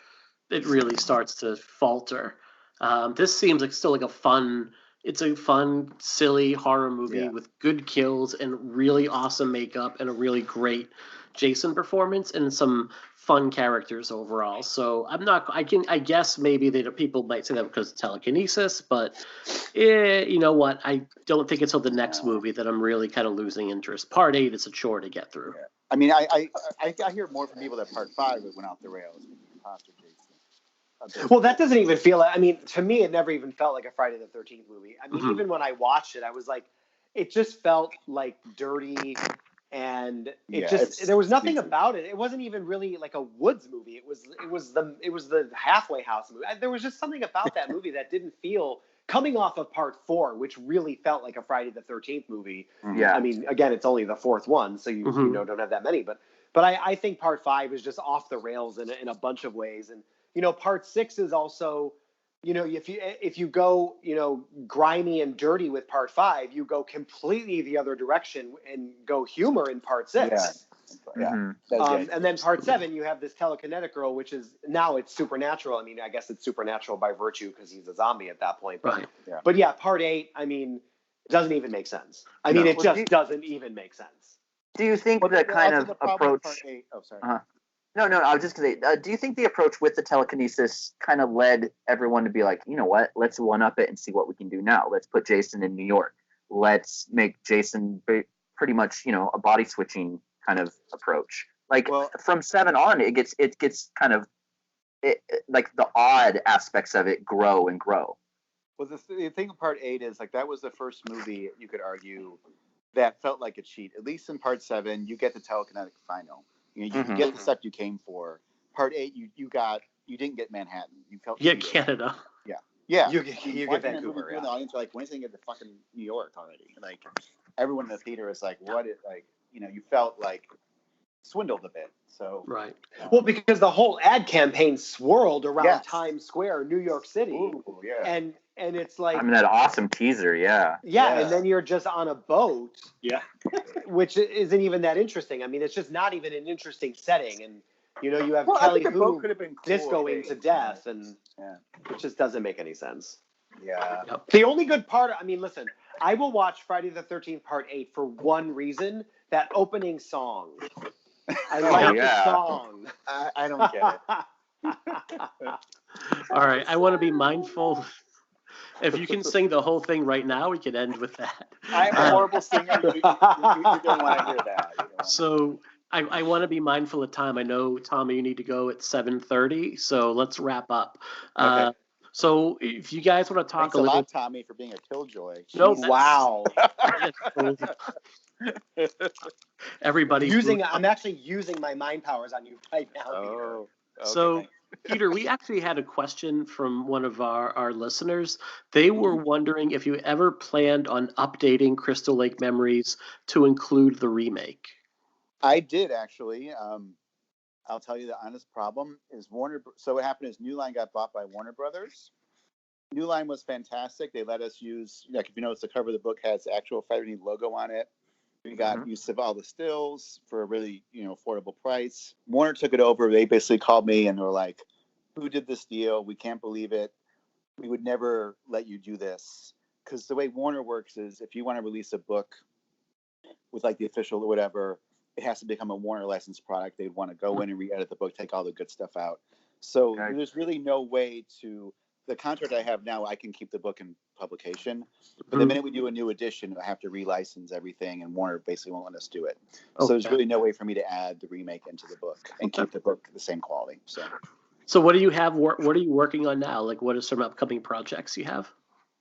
it really starts to falter. This seems like still like a fun. It's a fun, silly horror movie with good kills and really awesome makeup and a really great Jason performance and some fun characters overall. So I guess maybe that people might say that because of telekinesis, but you know what? I don't think until the next movie that I'm really kind of losing interest. Part 8 is a chore to get through. Yeah. I mean, I hear more from people that Part 5 went off the rails with the imposter Jason. Well, that doesn't even feel like, I mean, to me, it never even felt like a Friday the 13th movie. I mean, even when I watched it, I was like, it just felt like dirty, and there was nothing about it. It wasn't even really like a Woods movie. It was the halfway house movie. There was just something about that movie that didn't feel, coming off of Part 4, which really felt like a Friday the 13th movie. Yeah. I mean, again, it's only the fourth one, so you don't have that many, but I think Part 5 is just off the rails in a bunch of ways. And Part 6 is also, if you go, grimy and dirty with Part 5, you go completely the other direction and go humor in Part 6. Yeah. And then Part 7, you have this telekinetic girl, which is now it's supernatural. I mean, I guess it's supernatural by virtue because he's a zombie at that point. But, but yeah, Part 8, I mean, doesn't even make sense. I mean, it just doesn't even make sense. Do you think that kind of approach? Oh, sorry. No. I was just going to say, do you think the approach with the telekinesis kind of led everyone to be like, you know what, let's one-up it and see what we can do now. Let's put Jason in New York. Let's make Jason pretty much, a body switching kind of approach. Like from 7 on, it gets kind of like the odd aspects of it grow and grow. Well, the thing of Part 8 is like that was the first movie you could argue that felt like a cheat. At least in Part 7, you get the telekinetic final. You get the stuff you came for. Part 8, you didn't get Manhattan. You felt Canada. Yeah. You get Vancouver. The audience are like, when is he get to fucking New York already? Like everyone in the theater is like, what? You felt like swindled a bit. So right. Well, because the whole ad campaign swirled around Times Square, New York City. Ooh, yeah. And it's like, I mean, that awesome teaser, yeah, and then you're just on a boat, which isn't even that interesting. I mean, it's just not even an interesting setting, and you have Kelly Hu discoing to death, and it just doesn't make any sense. Yeah. The only good part, I mean, listen, I will watch Friday the 13th Part 8 for one reason: that opening song. I like the song. I don't get it. All right, I want to be mindful. If you can sing the whole thing right now, we can end with that. I'm a horrible singer. You don't want to hear that. So I want to be mindful of time. I know, Thommy, you need to go at 7:30, so let's wrap up. Okay. So if you guys want to talk Thanks a lot, Thommy, for being a killjoy. No, wow. Everybody. I'm actually using my mind powers on you right now, Peter. Okay, so, Peter, we actually had a question from one of our listeners. They were wondering if you ever planned on updating Crystal Lake Memories to include the remake. I did, actually. I'll tell you the honest problem is Warner. So what happened is New Line got bought by Warner Brothers. New Line was fantastic. They let us use, like, if you notice, the cover of the book has the actual Fighter Need logo on it. We got use of all the stills for a really, affordable price. Warner took it over. They basically called me and were like, "Who did this deal? We can't believe it. We would never let you do this." Because the way Warner works is if you want to release a book with like the official or whatever, it has to become a Warner licensed product. They'd want to go in and re-edit the book, take all the good stuff out. So there's really no way to. The contract I have now, I can keep the book in publication. But the minute we do a new edition, I have to relicense everything, and Warner basically won't let us do it. So there's really no way for me to add the remake into the book and keep the book the same quality. So what do you have? What are you working on now? Like, what are some upcoming projects you have?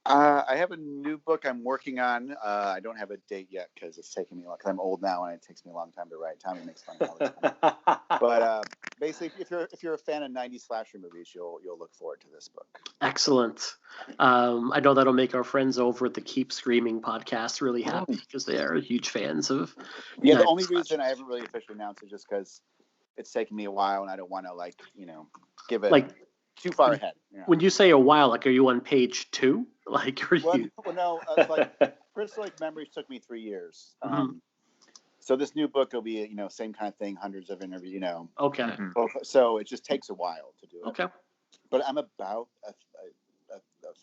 I have a new book I'm working on. I don't have a date yet because it's taking me long. Because I'm old now and it takes me a long time to write. Thommy makes fun all the time. But basically, if you're a fan of 90s slasher movies, you'll look forward to this book. Excellent. I know that'll make our friends over at the Keep Screaming podcast really happy because they are huge fans of. Yeah, the only reason I haven't really officially announced it is just because it's taken me a while and I don't want to give it too far ahead. When you say a while, like, are you on page 2? Like, are you? Well, no. Crystal Lake Memories took me 3 years. So this new book will be, same kind of thing, hundreds of interviews, Okay. So it just takes a while to do it. Okay. but I'm about a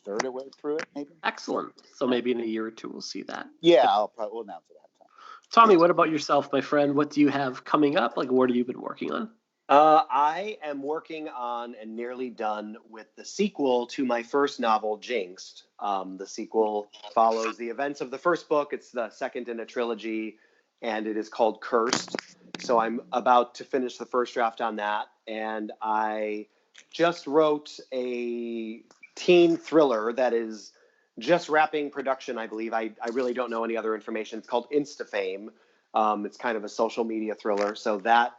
third of the way through it, maybe. Excellent. So maybe in a year or two we'll see that. Yeah, we'll announce it ahead of time. Tommy, what about yourself, my friend? What do you have coming up? Like, what have you been working on? I am working on and nearly done with the sequel to my first novel, Jinxed. The sequel follows the events of the first book. It's the second in a trilogy, and it is called Cursed. So I'm about to finish the first draft on that, and I just wrote a teen thriller that is just wrapping production, I believe. I really don't know any other information. It's called Instafame. It's kind of a social media thriller. So that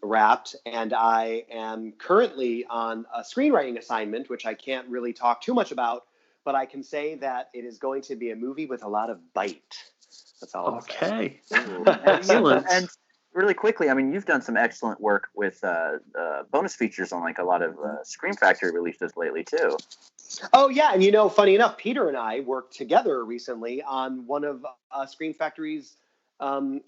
wrapped, and I am currently on a screenwriting assignment, which I can't really talk too much about, but I can say that it is going to be a movie with a lot of bite. That's all. Okay. Excellent. And really quickly, I mean, you've done some excellent work with bonus features on like a lot of Scream Factory releases lately too. Oh yeah, and funny enough, Peter and I worked together recently on one of Scream Factory's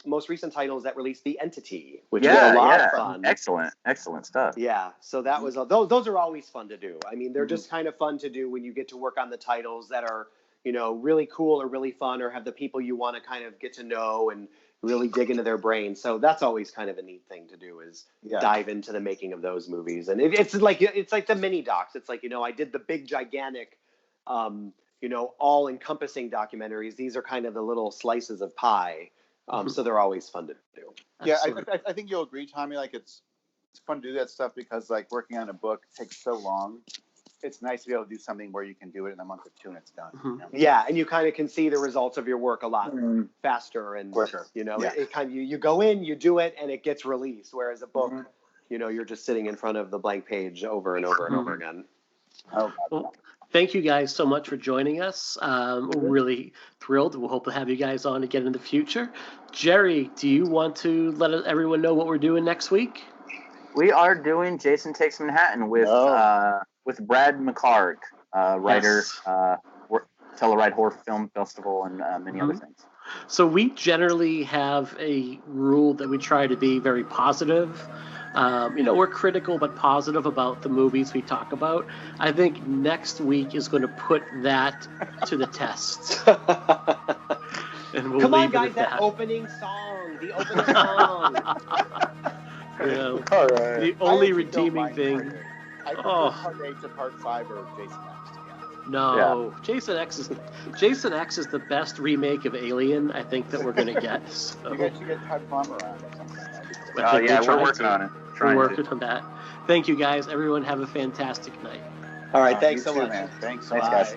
most recent titles that released, The Entity, which was a lot of fun. Excellent stuff. Yeah, so that was those are always fun to do. I mean, they're just kind of fun to do when you get to work on the titles that are really cool or really fun, or have the people you want to kind of get to know and really dig into their brains. So that's always kind of a neat thing to do, is dive into the making of those movies. And it's like the mini docs. It's like, I did the big gigantic all encompassing documentaries. These are kind of the little slices of pie. So they're always fun to do. Yeah, I think you'll agree, Tommy. Like it's fun to do that stuff because like working on a book takes so long. It's nice to be able to do something where you can do it in a month or two and it's done. Yeah, and you kind of can see the results of your work a lot faster and quicker. It kind of you go in, you do it, and it gets released. Whereas a book, you're just sitting in front of the blank page over and over and over again. Well, thank you guys so much for joining us. We're really thrilled. We'll hope to have you guys on again in the future. Jerry, do you want to let everyone know what we're doing next week? We are doing Jason Takes Manhattan with Brad McCarg, writer, Telluride Horror Film Festival, and many other things. So we generally have a rule that we try to be very positive. We're critical but positive about the movies we talk about. I think next week is going to put that to the test. And we'll Come on, leave guys, it that at opening song. The opening song. All right. The only redeeming thing. I prefer Part 8 to Part 5 or Jason X together. No, yeah. Jason X is the best remake of Alien I think that we're going to get. So. You guys should get Todd Palmer on or something. We're working on it. We're working on that. Thank you, guys. Everyone have a fantastic night. All right, thanks so much. Man. Thanks, guys.